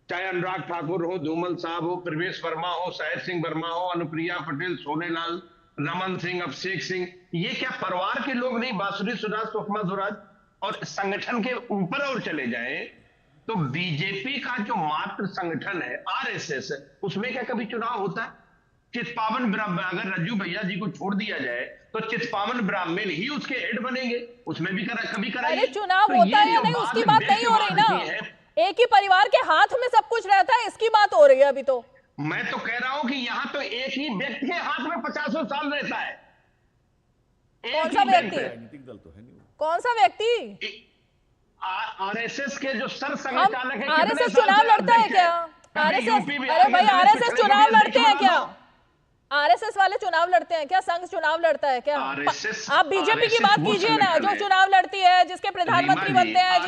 चाहे अनुराग ठाकुर हो, धूमल साहब हो, प्रवेश वर्मा हो, शाहिद सिंह वर्मा हो, अनुप्रिया पटेल, सोनेलाल, रमन सिंह, अभिषेक सिंह, ये क्या परिवार के लोग नहीं? बांसुरी सुराज, सुषमा स्वराज, और संगठन के ऊपर और चले जाएं तो बीजेपी का जो मात्र संगठन है आरएसएस, उसमें क्या कभी चुनाव होता है? चितपावन ब्राह्मण, अगर रज्जू भैया जी को छोड़ दिया जाए तो चितपावन ब्राह्मण ही उसके हेड बनेंगे, उसमें भी कभी कराइए। अरे चुनाव तो होता है या नहीं उसकी बात नहीं हो रही ना। एक ही परिवार के हाथ में सब कुछ रहता है, इसकी बात हो रही है अभी। तो मैं तो कह रहा हूं कि यहाँ तो एक ही व्यक्ति के हाथ में 50 साल रहता है। कौन सा व्यक्ति? राजनीतिक दल तो है नहीं। कौन सा व्यक्ति? आरएसएस के जो सर संघचालक हैं। आरएसएस चुनाव लड़ता है क्या? आरएसएस, अरे भाई आरएसएस चुनाव लड़ते हैं क्या? आरएसएस वाले चुनाव लड़ते हैं क्या? संघ चुनाव लड़ता है क्या? आप बीजेपी की बात कीजिए ना, जो चुनाव लड़ती है, जिसके प्रधानमंत्री बनते हैं,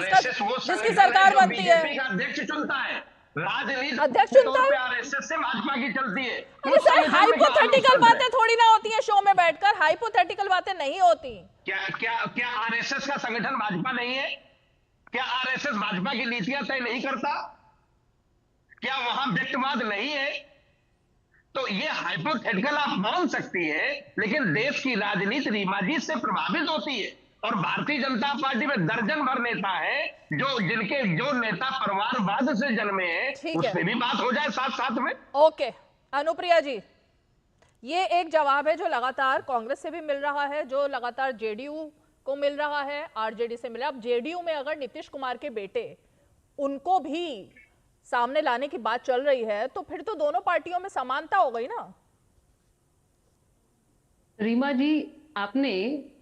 जिसकी सरकार बनती है। अध्यक्ष चुनता है, राजनीति अध्यक्ष चुनता है, आरएसएस से भाजपा की चलती है। अरे सर, हाइपोथेटिकल बातें थोड़ी ना होती है शो में बैठकर, हाइपोथेटिकल बातें नहीं होती। क्या आरएसएस का संगठन भाजपा नहीं है? क्या आरएसएस भाजपा की नीतियां तय नहीं करता? क्या वहां व्यक्तिवाद नहीं है? तो ये हाइपोथेटिकल आप मान सकती है, लेकिन देश की राजनीति रीमा जी से प्रभावित होती है। और भारतीय जनता पार्टी में दर्जन भर नेता है जो नेता परिवारवाद से जन्मे हैं, उससे भी बात हो जाए साथ साथ में। ओके अनुप्रिया जी, ये एक जवाब है जो लगातार कांग्रेस से भी मिल रहा है, जो लगातार जेडीयू को मिल रहा है, आरजेडी से मिला। अब जेडीयू में अगर नीतीश कुमार के बेटे उनको भी सामने लाने की बात चल रही है, तो फिर तो दोनों पार्टियों में समानता हो गई ना। रीमा जी, आपने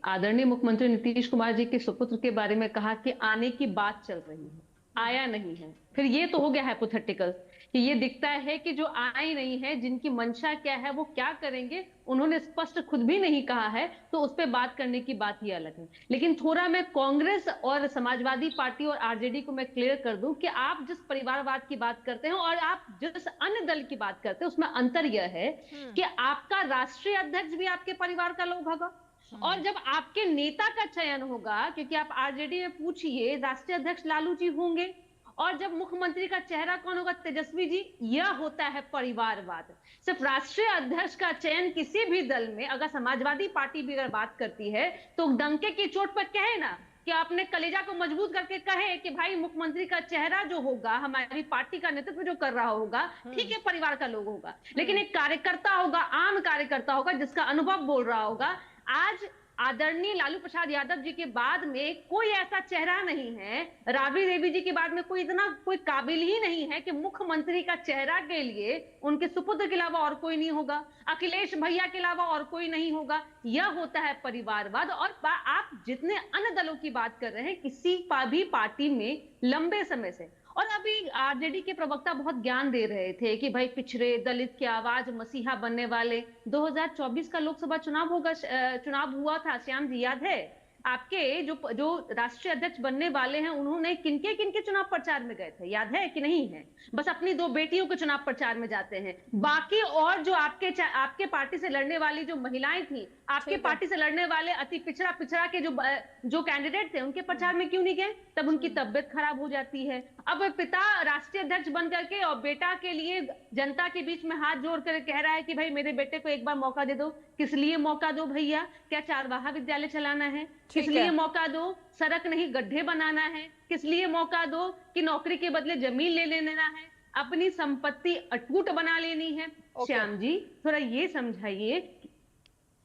आदरणीय मुख्यमंत्री नीतीश कुमार जी के सुपुत्र के बारे में कहा कि आने की बात चल रही है, आया नहीं है। फिर ये तो हो गया हाइपोथेटिकल कि ये दिखता है कि जो आए नहीं है, जिनकी मंशा क्या है, वो क्या करेंगे, उन्होंने स्पष्ट खुद भी नहीं कहा है, तो उस पर बात करने की बात ही अलग है। लेकिन थोड़ा मैं कांग्रेस और समाजवादी पार्टी और आरजेडी को मैं क्लियर कर दूं कि आप जिस परिवारवाद की बात करते हैं और आप जिस अन्य दल की बात करते हैं, उसमें अंतर यह है कि आपका राष्ट्रीय अध्यक्ष भी आपके परिवार का लोग होगा, और जब आपके नेता का चयन होगा, क्योंकि आप आरजेडी में पूछिए, राष्ट्रीय अध्यक्ष लालू जी होंगे, और जब मुख्यमंत्री का चेहरा कौन होगा, तेजस्वी जी। यह होता है परिवारवाद। सिर्फ राष्ट्रीय अध्यक्ष का चयन किसी भी दल में, अगर समाजवादी पार्टी भी अगर बात करती है, तो डंके की चोट पर कहे ना कि आपने कलेजा को मजबूत करके कहे कि भाई मुख्यमंत्री का चेहरा जो होगा, हमारी पार्टी का नेतृत्व जो कर रहा होगा, ठीक है, परिवार का लोग होगा, लेकिन एक कार्यकर्ता होगा, आम कार्यकर्ता होगा, जिसका अनुभव बोल रहा होगा। आज आदरणीय लालू प्रसाद यादव जी के बाद में कोई ऐसा चेहरा नहीं है, राबड़ी देवी जी के बाद में कोई काबिल ही नहीं है कि मुख्यमंत्री का चेहरा के लिए उनके सुपुत्र के अलावा और कोई नहीं होगा, अखिलेश भैया के अलावा और कोई नहीं होगा। यह होता है परिवारवाद। और आप जितने अन्य दलों की बात कर रहे हैं, किसी भी पार्टी में लंबे समय से, और अभी आरजेडी के प्रवक्ता बहुत ज्ञान दे रहे थे कि भाई पिछड़े दलित की आवाज मसीहा बनने वाले, 2024 का लोकसभा चुनाव हुआ था, श्याम जी याद है आपके? जो राष्ट्रीय अध्यक्ष बनने वाले हैं, उन्होंने किनके चुनाव प्रचार में गए थे, याद है कि नहीं है? बस अपनी 2 बेटियों के चुनाव प्रचार में जाते हैं। बाकी और जो आपके पार्टी से लड़ने वाली जो महिलाएं थी, आपके पार्टी से लड़ने वाले अति पिछड़ा के जो कैंडिडेट थे, उनके प्रचार में क्यों नहीं गए? तब उनकी तबियत खराब हो जाती है। अब पिता राष्ट्रीय अध्यक्ष बन करके और बेटा के लिए जनता के बीच में हाथ जोड़ कर कह रहा है कि भाई मेरे बेटे को एक बार मौका दे दो। किस लिए मौका दो भैया? क्या चारवाहा विद्यालय चलाना है? किस लिए मौका दो? सड़क नहीं गड्ढे बनाना है? किस लिए मौका दो कि नौकरी के बदले जमीन ले लेना है, अपनी संपत्ति अटूट बना लेनी है? श्याम जी थोड़ा ये समझाइए,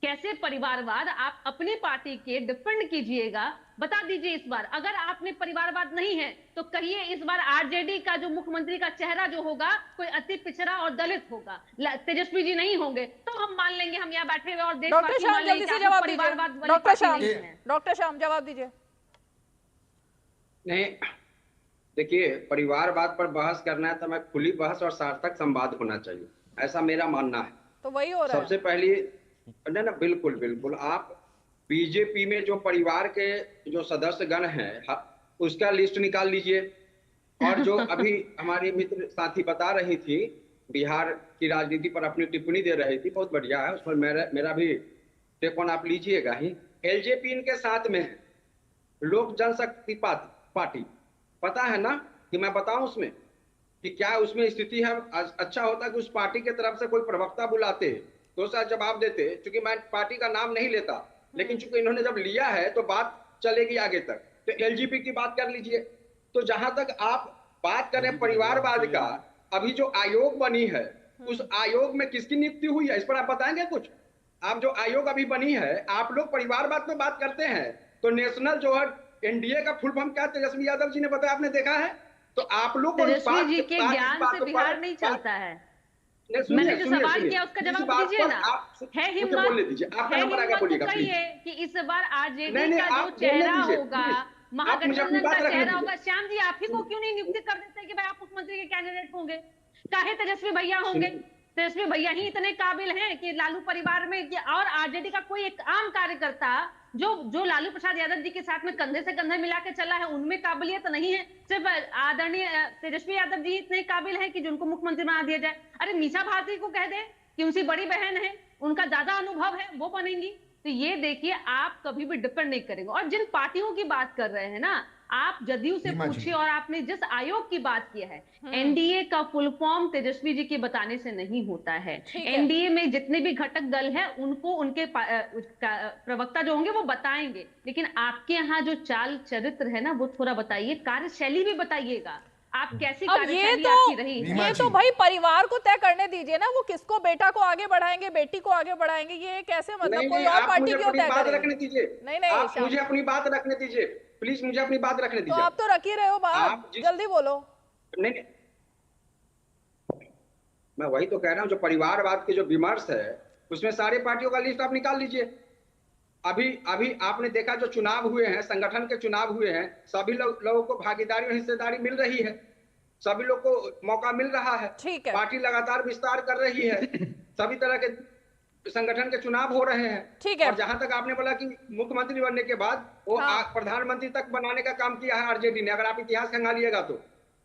कैसे परिवारवाद आप अपनी पार्टी के डिफेंड कीजिएगा, बता दीजिए इस बार। अगर आपने परिवारवाद नहीं है तो कहिए इस बार आरजेडी का जो मुख्यमंत्री का चेहरा जो होगा, कोई अति पिछड़ा और दलित होगा, तेजस्वी जी नहीं होंगे, तो हम मान लेंगे, हम यहाँ बैठे हुए और डॉक्टर श्याम जल्दी से जवाब दीजिए। डॉक्टर श्याम जवाब दीजिए। नहीं, देखिए, परिवारवाद पर बहस करना है तो मैं खुली बहस और सार्थक संवाद होना चाहिए, ऐसा मेरा मानना है। तो वही हो रहा है। सबसे पहले ना बिल्कुल आप बीजेपी में जो परिवार के जो सदस्य गण हैं, उसका लिस्ट निकाल लीजिए। और जो अभी हमारी मित्र साथी बता रही थी, बिहार की राजनीति पर अपनी टिप्पणी दे रही थी, बहुत बढ़िया है, उस पर मेरा भी टेक ऑन आप लीजिएगा ही। एलजेपी इनके साथ में है, लोक जनशक्ति पार्टी, पता है ना कि मैं बताऊं उसमें कि क्या उसमें स्थिति है? अच्छा होता कि उस पार्टी की तरफ से कोई प्रवक्ता बुलाते तो उसका जवाब देते। चूंकि मैं पार्टी का नाम नहीं लेता, लेकिन चूंकि इन्होंने जब लिया है तो बात चलेगी आगे तक। तो एलजीपी की बात कर लीजिए। तो जहां तक आप बात करें परिवारवाद का, अभी जो आयोग बनी है, उस आयोग में किसकी नियुक्ति हुई है, इस पर आप बताएंगे कुछ? आप जो आयोग अभी बनी है, आप लोग परिवारवाद पे बात करते हैं, तो नेशनल जो है एनडीए का फुल फॉर्म क्या तेजस्वी यादव जी ने बताया, आपने देखा है? तो आप लोग तेजस्वी जी के ज्ञान से बिहार नहीं चलता है। मैंने जो सवाल किया उसका जवाब दीजिए ना। है हिम्मत तो कहिए कि इस बार आरजेडी का जो चेहरा होगा, महागठबंधन का चेहरा होगा, श्याम जी आप ही को क्यों नहीं नियुक्त कर देते कि भाई आप मुख्यमंत्री के कैंडिडेट होंगे? चाहे तेजस्वी भैया होंगे, तेजस्वी भैया ही इतने काबिल हैं कि लालू परिवार में, और आरजेडी का कोई एक आम कार्यकर्ता जो लालू प्रसाद यादव जी के साथ में कंधे से कंधे मिला के चला है, उनमें काबिलियत नहीं है? सिर्फ आदरणीय तेजस्वी यादव जी इतने काबिल हैं कि जिनको मुख्यमंत्री बना दिया जाए? अरे मीसा भारती को कह दे कि उनकी बड़ी बहन है, उनका ज्यादा अनुभव है, वो बनेंगी। तो ये देखिए, आप कभी भी डिपेंड नहीं करेंगे। और जिन पार्टियों की बात कर रहे हैं ना, आप जदयू से रीमा जी। पूछिए, और आपने जिस आयोग की बात की है, एनडीए का फुल फॉर्म तेजस्वी जी के बताने से नहीं होता है। ठीक है। एनडीए में जितने भी घटक दल हैं उनको उनके प्रवक्ता जो होंगे वो बताएंगे, लेकिन आपके यहाँ जो चाल चरित्र है ना, वो थोड़ा बताइए, कार्यशैली भी बताइएगा, आप कैसी अब कार्यशैली आपकी रही है। रीमा ये जी। तो भाई परिवार को तय करने दीजिए ना, वो किसको बेटा को आगे बढ़ाएंगे, बेटी को आगे बढ़ाएंगे, ये कैसे मतलब नहीं कोई नहीं, और आप पार्टी मुझे क्यों अपनी तय बात करेगी? रखने दीजिए। नहीं नहीं आप श्याम, मुझे अपनी बात रखने दीजिए, प्लीज मुझे अपनी बात रखने तो दीजिए। आप तो रख ही रहे हो बात, आप जल्दी बोलो। नहीं नहीं, मैं वही तो कह रहा हूँ, जो परिवारवाद के जो विमर्श है उसमें सारी पार्टियों का लिस्ट आप निकाल लीजिए। अभी अभी आपने देखा जो चुनाव हुए हैं, संगठन के चुनाव हुए हैं, सभी लोगों को भागीदारी और हिस्सेदारी मिल रही है, सभी लोग को मौका मिल रहा है, ठीक है। पार्टी लगातार विस्तार कर रही है, सभी तरह के संगठन के चुनाव हो रहे हैं। ठीक है। और जहां तक आपने बोला कि मुख्यमंत्री बनने के बाद वो हाँ। प्रधानमंत्री तक बनाने का काम किया है आरजेडी ने, अगर आप इतिहास खंगालिएगा तो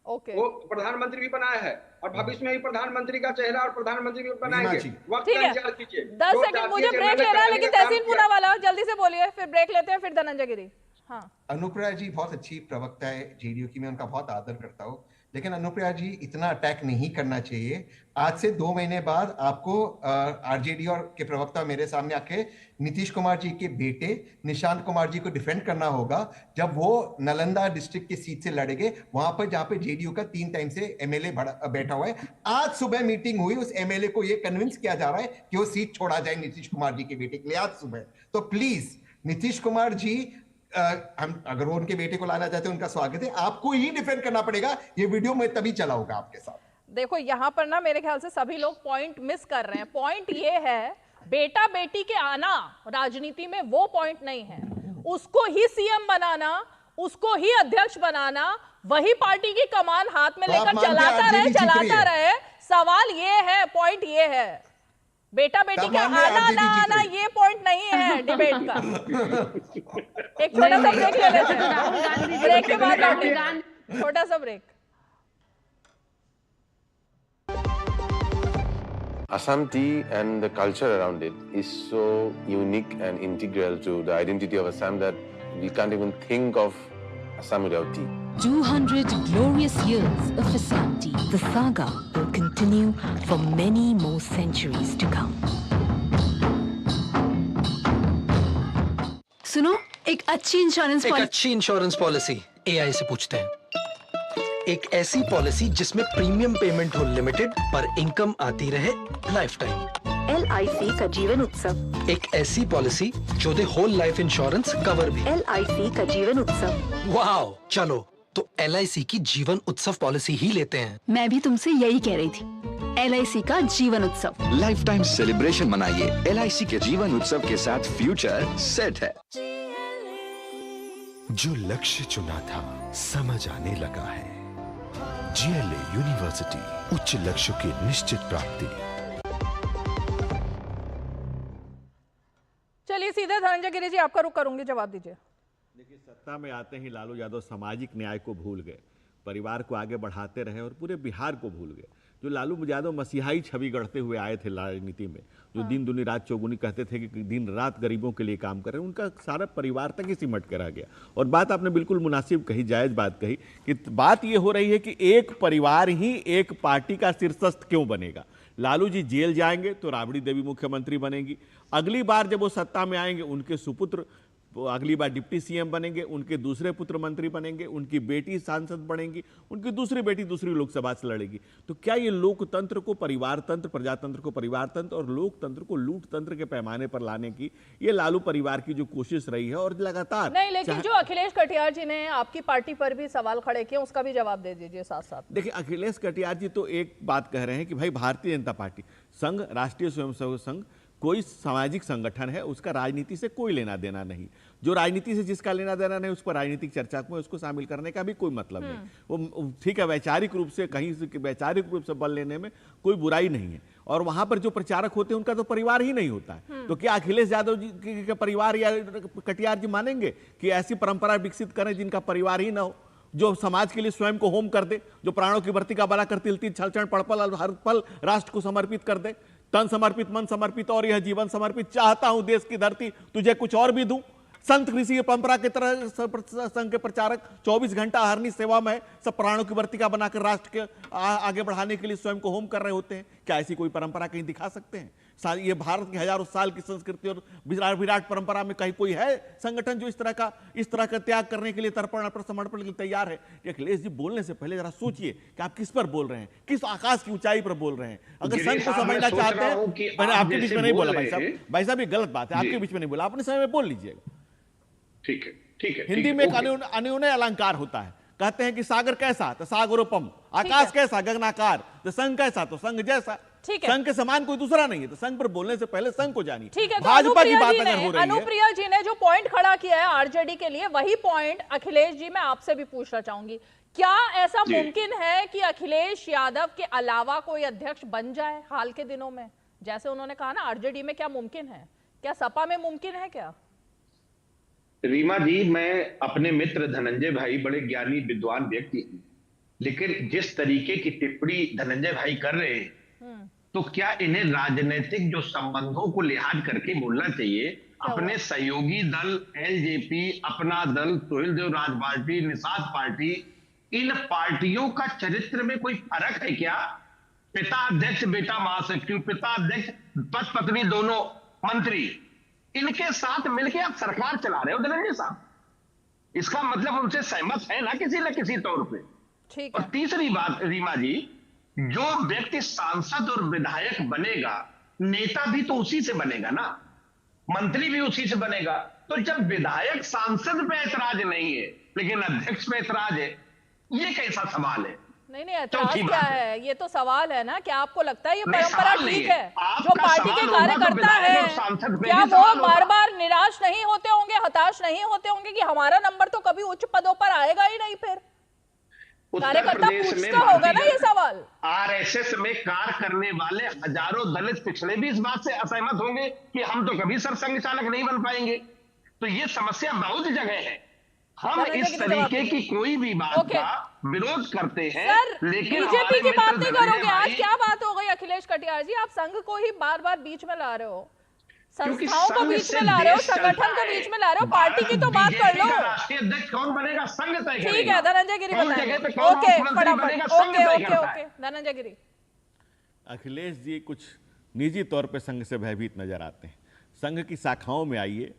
ओके, वो प्रधानमंत्री भी बनाया है, और भविष्य में भी प्रधानमंत्री का चेहरा और प्रधानमंत्री भी बनाएंगे। जी। वक्त ठीक का है। इंतजार कीजिए। 10 जो सेकंड मुझे जातीय ब्रेक जनगणना लेना है, कराने लेकिन का काम तहसीन किया। पूनावाला जल्दी से बोलिए, फिर ब्रेक लेते हैं, फिर धनंजय गिरी। हाँ, अनुप्रिया जी बहुत अच्छी प्रवक्ता है जेडीयू की, मैं उनका बहुत आदर करता हूँ, लेकिन अनुप्रिया जी इतना अटैक नहीं करना चाहिए। आज से 2 महीने बाद आपको आरजेडी और के प्रवक्ता मेरे सामने आके नीतीश कुमार जी के बेटे निशांत कुमार जी को डिफेंड करना होगा, जब वो नालंदा डिस्ट्रिक्ट की सीट से लड़ेंगे, वहां पर जहां पे जेडीयू का 3 टाइम से एमएलए बैठा हुआ है। आज सुबह मीटिंग हुई, उस एमएलए को ये कन्विंस किया जा रहा है कि वो सीट छोड़ा जाए नीतीश कुमार जी के बेटे के लिए आज सुबह। तो प्लीज नीतीश कुमार जी, हम अगर वो उनके बेटे को लाना चाहते हैं, उनका स्वागत है, आपको ही डिफेंड करना पड़ेगा। ये वीडियो मैं तभी चलाऊंगा आपके साथ। देखो यहाँ पर ना मेरे ख्याल से सभी लोग पॉइंट मिस कर रहे हैं। पॉइंट ये है, बेटा बेटी के आना राजनीति में वो पॉइंट नहीं है, उसको ही सीएम बनाना, उसको ही अध्यक्ष बनाना, वही पार्टी की कमान हाथ में तो आप लेकर मानते हैं चलाता RJD रहे जीत रही चलाता है? रहे। सवाल ये है, पॉइंट ये है, बेटा बेटी तब का मान रहे आना RJD ना जीत आना रही। ये पॉइंट नहीं है डिबेट का। एक छोटा सा ब्रेक ले लेते हैं, राहुल गांधी जी ब्रेक के बाद राहुल लौटेंगे। गांधी छोटा सा break. Assam tea and the culture around it is so unique and integral to the identity of Assam that we can't even think of Assam without tea. 200 glorious years of Assam tea. The saga will continue for many more centuries to come. सुनो, एक अच्छी insurance policy AI से पूछते हैं। एक ऐसी policy जिसमें premium payment हो लिमिटेड पर इनकम आती रहे लाइफ टाइम। LIC का जीवन उत्सव। एक ऐसी पॉलिसी जो दे होल लाइफ इंश्योरेंस कवर भी। LIC का जीवन उत्सव। वाओ, चलो तो LIC की जीवन उत्सव पॉलिसी ही लेते हैं। मैं भी तुमसे यही कह रही थी, LIC का जीवन उत्सव। लाइफ टाइम सेलिब्रेशन मनाइए LIC के जीवन उत्सव के साथ, फ्यूचर सेट है। जो लक्ष्य चुना था समझ आने लगा है। GLA यूनिवर्सिटी, उच्च लक्ष्य की निश्चित प्राप्ति। चलिए सीधे धनंजय गिरी जी आपका रुख करूंगी, जवाब दीजिए। देखिए, सत्ता में आते ही लालू यादव सामाजिक न्याय को भूल गए, परिवार को आगे बढ़ाते रहे और पूरे बिहार को भूल गए। जो लालू यादव मसीहाई छवि गढ़ते हुए आए थे राजनीति में, जो दिन दुनी रात चौगुनी कहते थे कि दिन रात गरीबों के लिए काम कर रहे हैं, उनका सारा परिवार तक ही सिमट कर आ गया। और बात आपने बिल्कुल मुनासिब कही, जायज बात कही, कि बात ये हो रही है कि एक परिवार ही एक पार्टी का शीर्षस्थ क्यों बनेगा। लालू जी जेल जाएंगे तो राबड़ी देवी मुख्यमंत्री बनेगी, अगली बार जब वो सत्ता में आएंगे उनके सुपुत्र अगली बार डिप्टी सीएम बनेंगे, उनके दूसरे पुत्र मंत्री बनेंगे, उनकी बेटी सांसद बनेंगी, उनकी दूसरी बेटी दूसरी लोकसभा से लड़ेगी। तो क्या ये लोकतंत्र को परिवार तंत्र, प्रजातंत्र को परिवार तंत्र और लोकतंत्र को लूट तंत्र के पैमाने पर लाने की ये लालू परिवार की जो कोशिश रही है और लगातार नहीं, लेकिन जो अखिलेश कटियार जी ने आपकी पार्टी पर भी सवाल खड़े किए, उसका भी जवाब दे दीजिए साथ साथ। देखिए, अखिलेश कटियार जी तो एक बात कह रहे हैं कि भाई भारतीय जनता पार्टी संघ, राष्ट्रीय स्वयंसेवक संघ कोई सामाजिक संगठन है, उसका राजनीति से कोई लेना देना नहीं। जो राजनीति से जिसका लेना देना नहीं, उस पर राजनीतिक चर्चा में उसको शामिल करने का भी कोई मतलब नहीं। वो ठीक है, वैचारिक रूप से कहीं से वैचारिक रूप से बल लेने में कोई बुराई नहीं है, और वहां पर जो प्रचारक होते हैं उनका तो परिवार ही नहीं होता है। तो क्या अखिलेश यादव जी के परिवार या कटियार जी मानेंगे कि ऐसी परंपरा विकसित करें जिनका परिवार ही ना हो, जो समाज के लिए स्वयं को होम कर दे, जो प्राणों की भर्ती का बला कर तिलती छल क्षण पड़पल हर पल राष्ट्र को समर्पित कर दे, तन समर्पित मन समर्पित और यह जीवन समर्पित, चाहता हूं देश की धरती तुझे कुछ और भी दूं। संत कृषि परंपरा की तरह संघ के प्रचारक 24 घंटा अहरनी सेवा में सब प्राणों की वर्तिका बनाकर राष्ट्र के आगे बढ़ाने के लिए स्वयं को होम कर रहे होते हैं। क्या ऐसी कोई परंपरा कहीं दिखा सकते हैं? ये भारत की हजारों साल की संस्कृति और विराट परंपरा में कहीं कोई है संगठन जो इस तरह का त्याग करने के लिए तर्पण और समर्पण के लिए तैयार है? अखिलेश जी, बोलने से पहले जरा सोचिए कि आप किस पर बोल रहे हैं, किस आकाश की ऊंचाई पर बोल रहे हैं। अगर संघ को समझना चाहते हैं, मैंने आपके बीच में नहीं बोला भाई साहब, ये गलत बात है, आपके बीच में नहीं बोला, अपने समय में बोल लीजिएगा। ठीक है। हिंदी में एक अन्योन्य अलंकार होता है, कहते हैं कि सागर कैसा तो सागरोपम, आकाश कैसा गगनाकार, तो संघ कैसा तो संघ जैसा। संघ के समान कोई दूसरा नहीं है, तो संघ पर बोलने से पहले संघ को जानिए। ठीक है, भाजपा की बात अगर हो रही है, अनुप्रिया जी ने जो पॉइंट खड़ा किया है आरजेडी के लिए, वही पॉइंट अखिलेश जी मैं आपसे भी पूछना चाहूंगी। क्या ऐसा मुमकिन है कि अखिलेश यादव के अलावा कोई अध्यक्ष बन जाए हाल के दिनों में? जैसे उन्होंने कहा ना आरजेडी में, क्या मुमकिन है? क्या सपा में मुमकिन है क्या? रीमा जी, मैं अपने मित्र धनंजय भाई बड़े ज्ञानी विद्वान व्यक्ति हैं, लेकिन जिस तरीके की टिप्पणी धनंजय भाई कर रहे हैं, तो क्या इन्हें राजनीतिक जो संबंधों को लिहाज करके बोलना चाहिए? अपने सहयोगी दल एलजेपी, अपना दल सोहेल देव राज पार्टी, निषाद पार्टी, इन पार्टियों का चरित्र में कोई फर्क है क्या? पिता अध्यक्ष, बेटा महासचिव, पिता अध्यक्ष, पति पत्नी दोनों मंत्री, इनके साथ मिलकर आप सरकार चला रहे हो धनंजय साहब। इसका मतलब उनसे सहमत है ना किसी तौर पे। ठीक और तीसरी बात रीमा जी, जो व्यक्ति सांसद और विधायक बनेगा, नेता भी तो उसी से बनेगा ना, मंत्री भी उसी से बनेगा। तो जब विधायक सांसद पे ऐतराज नहीं है लेकिन अध्यक्ष पे ऐतराज है, ये कैसा सवाल है? नहीं, ऐतराज क्या है? ये तो सवाल है ना। क्या आपको लगता है ये परंपरा ठीक है? जो पार्टी के कार्यकर्ता है, क्या वो बार बार निराश नहीं होते होंगे, हताश नहीं होते होंगे कि हमारा नंबर तो कभी उच्च पदों पर आएगा ही नहीं? फिर कार्यकर्ता पूछता होगा ना ये सवाल। आरएसएस में कार्य करने वाले हजारों दलित पिछड़े भी इस बात से असहमत होंगे कि हम तो कभी सरसंघ चालक नहीं बन पाएंगे। तो ये समस्या बहुत जगह है। हम इस तरीके की कोई भी बात का विरोध करते हैं, लेकिन बीजेपी की बात नहीं करोगे। आज क्या बात हो गई अखिलेश कटियार जी? आप संघ को ही बार बार बीच में ला रहे हो, संस्थाओं को बीच में ला रहे हो, संगठन को बीच में ला रहे हो, पार्टी की तो बात कर लो। राष्ट्रीय अध्यक्ष कौन बनेगा? संघ तय करेगा। ठीक है, धनंजय गिरी बताइए। ओके, ओके, धनंजय गिरी। अखिलेश जी कुछ निजी तौर पे संघ से भयभीत नजर आते हैं। संघ की शाखाओं में आइए,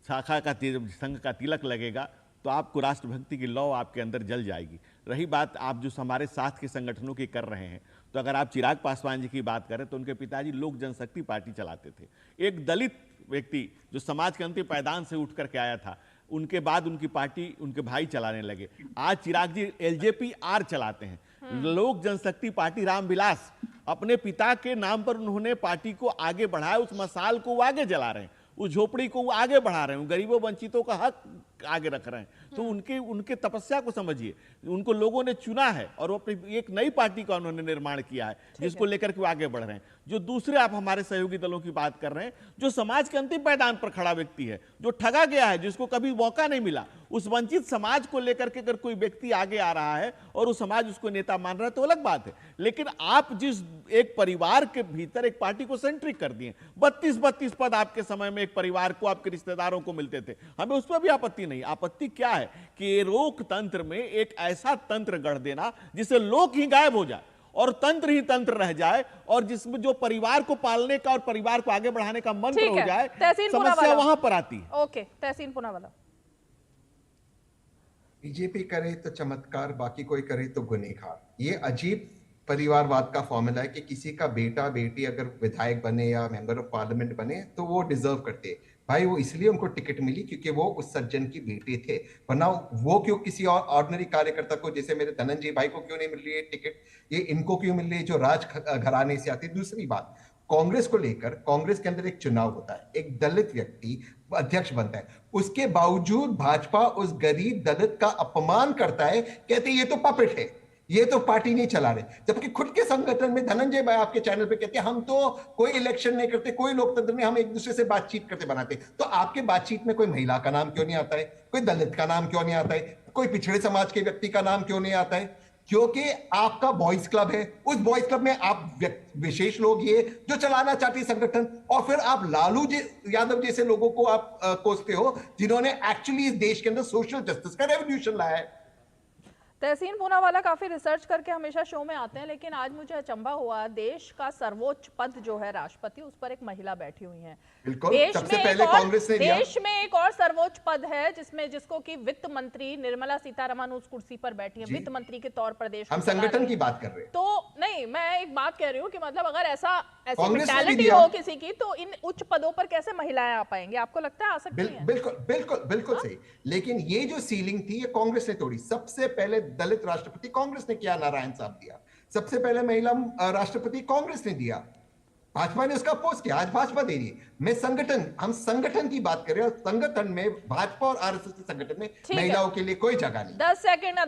संघ का तिलक लगेगा तो आपको राष्ट्रभक्ति की लौ आपके अंदर जल जाएगी। रही बात आप जो हमारे साथ के संगठनों की कर रहे हैं, तो अगर आप चिराग पासवान जी की बात करें तो उनके पिताजी लोक जनशक्ति पार्टी चलाते थे। एक दलित व्यक्ति जो समाज के अंतिम पायदान से उठ करके आया था, उनके बाद उनकी पार्टी उनके भाई चलाने लगे। आज चिराग जी एलजेपी आर चलाते हैं। लोक जनशक्ति पार्टी रामविलास, अपने पिता के नाम पर उन्होंने पार्टी को आगे बढ़ाया, उस मसाल को वो आगे जला रहे हैं, उस झोपड़ी को वो आगे बढ़ा रहे हैं, गरीबों वंचितों का हक आगे रख रहे हैं। तो उनके तपस्या को समझिए। उनको लोगों ने चुना है और वो अपनी एक नई पार्टी का उन्होंने निर्माण किया है, जिसको लेकर के वो आगे बढ़ रहे हैं। जो दूसरे आप हमारे सहयोगी दलों की बात कर रहे हैं, जो समाज के अंतिम पायदान पर खड़ा व्यक्ति है, जो ठगा गया है, जिसको कभी मौका नहीं मिला, उस वंचित समाज को लेकर के अगर कोई व्यक्ति आगे आ रहा है और वो समाज उसको नेता मान रहा है तो अलग बात है। लेकिन आप जिस एक परिवार के भीतर एक पार्टी को सेंट्रिक कर दिए, 32 पद आपके समय में एक परिवार को, आपके रिश्तेदारों को मिलते थे, हमें उस पर भी आपत्ति नहीं। आपत्ति क्या है कि लोकतंत्र में एक ऐसा तंत्र गढ़ देना जिससे लोक ही गायब हो जाए और तंत्र ही तंत्र रह जाए, और जिसमें जो परिवार को पालने का और परिवार को आगे बढ़ाने का मंत्र हो जाए, समस्या वहां पर आती है। ओके, तहसीन पूनावाला। बीजेपी करे तो चमत्कार, बाकी कोई करे तो गुनहगार। ये अजीब परिवारवाद का फॉर्मूला है कि किसी का बेटा बेटी अगर विधायक बने या मेंबर ऑफ पार्लियामेंट बने तो वो डिजर्व करते हैं। भाई वो इसलिए उनको टिकट मिली क्योंकि वो उस सज्जन की बेटी थे, वरना वो क्यों किसी और ऑर्डिनरी कार्यकर्ता को, जैसे मेरे धनंजय भाई को क्यों नहीं मिल रही है टिकट, ये इनको क्यों मिल रही है जो राज घराने से आती है। दूसरी बात, कांग्रेस को लेकर, कांग्रेस के अंदर एक चुनाव होता है, एक दलित व्यक्ति अध्यक्ष बनता है, उसके बावजूद भाजपा उस गरीब दलित का अपमान करता है, कहते ये तो पपेट है, ये तो पार्टी नहीं चला रहे। जबकि खुद के संगठन में धनंजय भाई आपके चैनल पे कहते हैं हम तो कोई इलेक्शन नहीं करते, कोई लोकतंत्र नहीं, हम एक दूसरे से बातचीत करते बनाते। तो आपके बातचीत में कोई महिला का नाम क्यों नहीं आता है, कोई दलित का नाम क्यों नहीं आता है, कोई पिछड़े समाज के व्यक्ति का नाम क्यों नहीं आता है? क्योंकि आपका बॉयज क्लब है, उस बॉयज क्लब में आप विशेष लोग ये जो चलाना चाहते हैं संगठन, और फिर आप लालू यादव जैसे लोगों को आप कोसते हो जिन्होंने एक्चुअली इस देश के अंदर सोशल जस्टिस का रेवोल्यूशन लाया है। तहसीन पूनावाला काफी रिसर्च करके हमेशा शो में आते हैं, लेकिन आज मुझे अचंभा हुआ, देश का सर्वोच्च पद जो है राष्ट्रपति, उस पर एक महिला बैठी हुई है। बिल्कुल, सबसे पहले कांग्रेस ने दिया। देश में एक और सर्वोच्च पद है जिसको कि वित्त मंत्री निर्मला सीतारमण उस कुर्सी पर बैठी है, वित्त मंत्री के तौर पर देश हम संगठन की बात कर रहे हैं। तो नहीं, मैं एक बात कह रही हूँ कि मतलब अगर ऐसी मेंटालिटी हो किसी की, तो इन उच्च पदों पर कैसे महिलाएं आ पाएंगी? आपको लगता है आ सकती हैं? बिल्कुल बिल्कुल बिल्कुल सही, लेकिन ये जो सीलिंग थी ये कांग्रेस ने तोड़ी। सबसे पहले दलित राष्ट्रपति कांग्रेस ने किया, नारायण साहब दिया। सबसे पहले महिला राष्ट्रपति कांग्रेस ने दिया, भाजपा ने उसका अपोज किया, आज भाजपा दे रही है। हम संगठन की बात कर रहे हैं, संगठन में भाजपा और आरएसएस के संगठन में महिलाओं के लिए कोई जगह नहीं। 10 सेकंड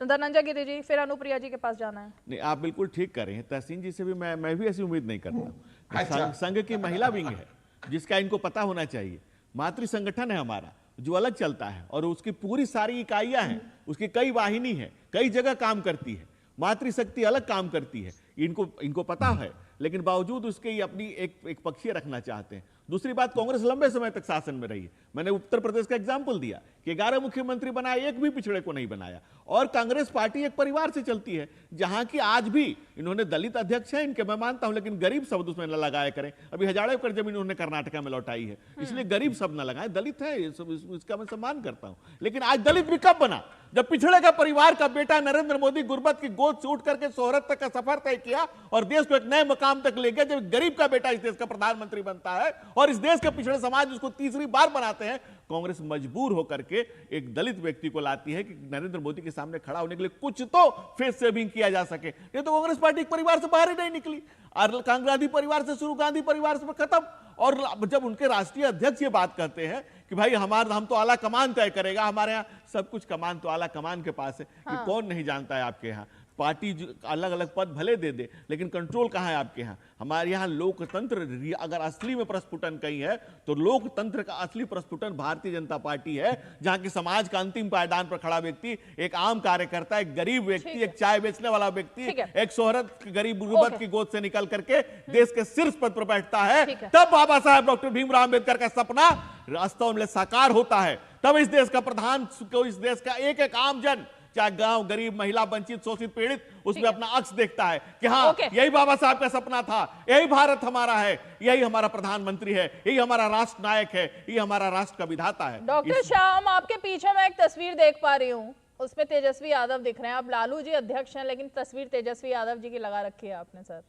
धनंजय गिरी जी, फिर अनुप्रिया जी के पास जाना है। नहीं, आप बिल्कुल ठीक कर रहे हैं। तहसीन जी से भी मैं भी ऐसी उम्मीद नहीं करता। संघ की महिला विंग है जिसका इनको पता होना चाहिए। मातृ संगठन है हमारा जो अलग चलता है और उसकी पूरी सारी इकाइयां हैं, उसकी कई वाहिनी है, कई जगह काम करती है। मातृशक्ति अलग काम करती है, इनको पता है, लेकिन बावजूद उसके ये अपनी एक पक्षीय रखना चाहते हैं। दूसरी बात, कांग्रेस लंबे समय तक शासन में रही है। मैंने उत्तर प्रदेश का एग्जाम्पल दिया कि 11 मुख्यमंत्री बनाए, एक भी पिछड़े को नहीं बनाया। और कांग्रेस पार्टी एक परिवार से चलती है, जहां की आज भी इन्होंने दलित अध्यक्ष है इनके, मैं मानता हूं, लेकिन गरीब शब्द उसमें न लगाया करें। अभी हजारों एकड़ जमीन उन्होंने कर्नाटका में लौटाई है, इसलिए गरीब शब्द न लगाए। दलित है, इसका मैं सम्मान करता हूं। लेकिन आज दलित भी कब बना? जब पिछड़े का परिवार का बेटा नरेंद्र मोदी गुर्बत की गोद से उठ करके शोहरत तक का सफर तय किया और देश को एक नए मकाम तक ले गया। जब गरीब का बेटा इस देश का प्रधानमंत्री बनता है और इस देश के पिछड़े समाज उसको तीसरी बार बनाते हैं, कांग्रेस मजबूर होकर के एक दलित व्यक्ति को लाती है कि नरेंद्र मोदी के सामने खड़ा होने के लिए कुछ तो फेस सेविंग किया जा सके। ये तो कांग्रेस पार्टी एक परिवार से बाहर ही नहीं निकली। और गांधी परिवार से शुरू, गांधी परिवार से खत्म। और जब उनके राष्ट्रीय अध्यक्ष ये बात कहते हैं कि भाई हम तो आला कमान तय करेगा, हमारे यहाँ सब कुछ कमान तो आला कमान के पास है। हाँ। कौन नहीं जानता है आपके यहाँ? पार्टी अलग अलग पद भले दे दे, लेकिन कंट्रोल कहाँ है आपके यहाँ? हमारे यहाँ लोकतंत्र अगर असली में प्रस्फुटन कहीं है तो लोकतंत्र का असली प्रस्फुटन भारतीय जनता पार्टी है, जहाँ की समाज का अंतिम पायदान पर खड़ा व्यक्ति, एक आम कार्यकर्ता, एक गरीब व्यक्ति, एक चाय बेचने वाला व्यक्ति, एक शोहरत गरीब गुर्बत की गोद से निकल करके देश के शीर्ष पद पर बैठता है। तब बाबा साहेब डॉक्टर भीमराव अम्बेडकर का सपना वास्तव में साकार होता है। तब इस देश का प्रधान को इस देश का एक एक आम जन, चाहे गांव, गरीब, महिला, वंचित, शोषित, पीड़ित, उसमें अपना अक्स देखता है कि हाँ यही बाबा साहब का सपना था, यही भारत हमारा है, यही हमारा प्रधानमंत्री है, यही हमारा राष्ट्र नायक है, यही हमारा राष्ट्र का विधाता है। डॉक्टर श्याम, आपके पीछे मैं एक तस्वीर देख पा रही हूँ, उसमें तेजस्वी यादव दिख रहे हैं। अब लालू जी अध्यक्ष हैं, लेकिन तस्वीर तेजस्वी यादव जी की लगा रखी है आपने सर।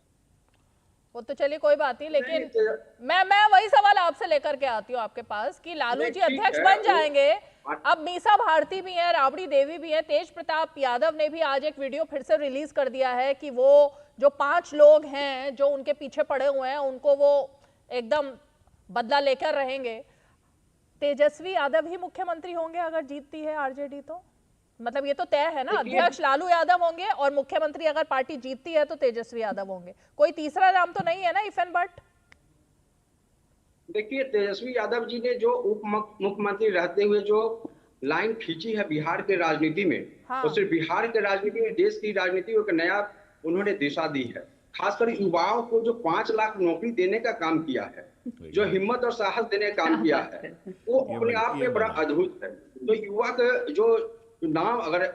वो तो चलिए कोई बात नहीं, लेकिन मैं वही सवाल आपसे लेकर के आती हूँ आपके पास कि लालू जी अध्यक्ष बन जाएंगे। अब मीसा भारती भी है, राबड़ी देवी भी है, तेज प्रताप यादव ने भी आज एक वीडियो फिर से रिलीज कर दिया है कि वो जो 5 लोग हैं जो उनके पीछे पड़े हुए हैं, उनको वो एकदम बदला लेकर रहेंगे। तेजस्वी यादव ही मुख्यमंत्री होंगे अगर जीतती है आरजेडी, तो मतलब ये तो तय है ना, अध्यक्ष लालू यादव होंगे और मुख्यमंत्री अगर पार्टी जीतती है तो तेजस्वी यादव होंगे। कोई तीसरा नाम तो नहीं है ना इफ एंड बट? देखिए, तेजस्वी यादव जी ने जो उप मुख्यमंत्री रहते हुए जो लाइन खींची है बिहार के राजनीति में, हाँ। और सिर्फ बिहार के राजनीति में, देश की राजनीति को एक नया उन्होंने दिशा दी है। खासकर युवाओं को जो 5 लाख नौकरी देने का काम किया है, जो हिम्मत और साहस देने का काम किया है, वो अपने आप में बड़ा अद्भुत है। तो युवा का जो नाम अगर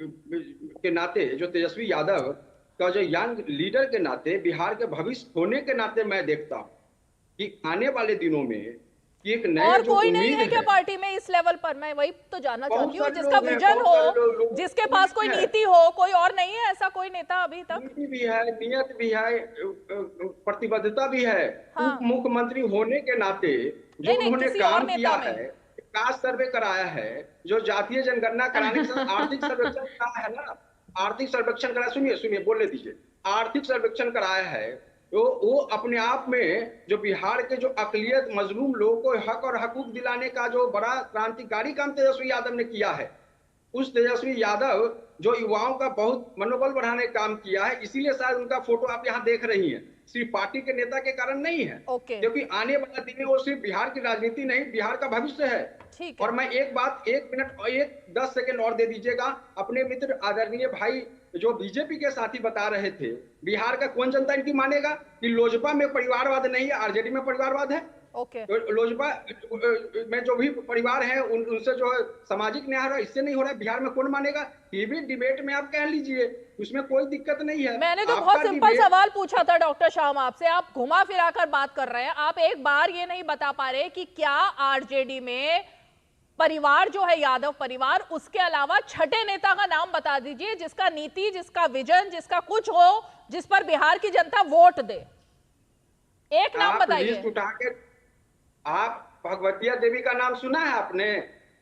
के नाते, जो तेजस्वी यादव का जो यंग लीडर के नाते, बिहार के भविष्य होने के नाते मैं देखता हूँ कि आने वाले दिनों में एक नया और कोई नहीं है क्या पार्टी में इस लेवल पर? मैं वही तो जानना चाहती हूँ, जिसका विजन हो, जिसके पास कोई नीति हो। कोई और नहीं है ऐसा कोई नेता अभी तक? नीति भी है, नियत भी है, प्रतिबद्धता भी है। हाँ। मुख्यमंत्री होने के नाते जो उन्होंने काम किया है, कास्ट सर्वे कराया है, जो जातीय जनगणना कराने के साथ आर्थिक सर्वेक्षण कराया है ना, आर्थिक सर्वेक्षण कराया, सुनिए बोलने दीजिए, आर्थिक सर्वेक्षण कराया है, तो वो अपने आप में जो बिहार के जो अकलियत मजलूम लोगों को हक और हकूक दिलाने का जो बड़ा क्रांतिकारी काम तेजस्वी यादव ने किया है, उस तेजस्वी यादव जो युवाओं का बहुत मनोबल बढ़ाने का काम किया है, इसीलिए शायद उनका फोटो आप यहाँ देख रही हैं। सिर्फ पार्टी के नेता के कारण नहीं है, क्योंकि आने वाला दिन में वो सिर्फ बिहार की राजनीति नहीं, बिहार का भविष्य है। और मैं एक बात, 1 मिनट और 10 सेकंड और दे दीजिएगा। अपने मित्र आदरणीय भाई जो बीजेपी के साथी बता रहे थे, बिहार का कौन जनता इनकी मानेगा कि लोजपा में परिवारवाद नहीं है, आरजेडी में परिवारवाद है। ओके। तो लोजपा में जो भी परिवार है उनसे जो है सामाजिक न्याय हो रहा है, इससे नहीं हो रहा है। बिहार में कौन मानेगा? ये भी डिबेट में आप कह लीजिए, उसमें कोई दिक्कत नहीं है। मैंने तो बहुत सिंपल सवाल पूछा था डॉक्टर शाम आपसे, आप घुमा फिरा कर बात कर रहे हैं। आप एक बार ये नहीं बता पा रहे कि क्या आरजेडी में परिवार जो है यादव परिवार, उसके अलावा छठे नेता का नाम बता दीजिए जिसका नीति, जिसका विजन, जिसका कुछ हो, जिस पर बिहार की जनता वोट दे। एक नाम बताइए। आप भगवतिया देवी का नाम सुना है आपने?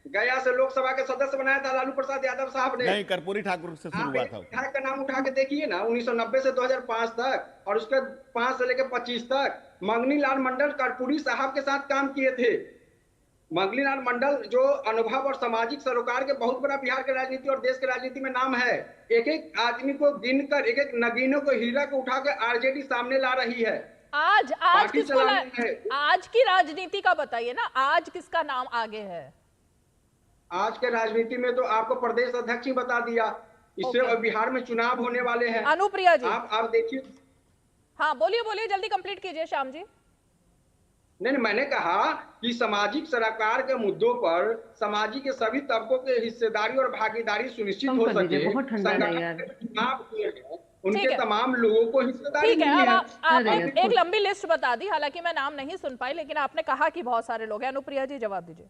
गया से लोकसभा के सदस्य बनाया था लालू प्रसाद यादव साहब ने। नहीं, कर्पूरी ठाकुर से शुरू हुआ था। विधायक का नाम उठा के देखिए ना, 1990 से 2005 तक, और उसके 5 से लेकर 25 तक मंगनी लाल मंडल कर्पूरी साहब के साथ काम किए थे। मंगनी लाल मंडल जो अनुभव और सामाजिक सरोकार के बहुत बड़ा बिहार के राजनीति और देश के राजनीति में नाम है। एक एक आदमी को गिनकर, एक एक नगीनों को, हीरा को उठा के आरजेडी सामने ला रही है। आज किसको आज की राजनीति का बताइए ना, आज किसका नाम आगे है? आज के राजनीति में तो आपको प्रदेश अध्यक्ष ही बता दिया। इससे बिहार में चुनाव होने वाले हैं। अनुप्रिया जी आप देखिए। हाँ बोलिए, जल्दी कंप्लीट कीजिए श्याम जी। नहीं, मैंने कहा कि सामाजिक सरोकार के मुद्दों पर सामाजिक के सभी तबकों के हिस्सेदारी और भागीदारी सुनिश्चित हो सके। उनके तमाम लोगों को हिस्सेदारी ठीक है। अब आपने एक लंबी लिस्ट बता दी, हालांकि मैं नाम नहीं सुन पाई, लेकिन आपने कहा कि बहुत सारे लोग हैं। अनुप्रिया जी जवाब दीजिए।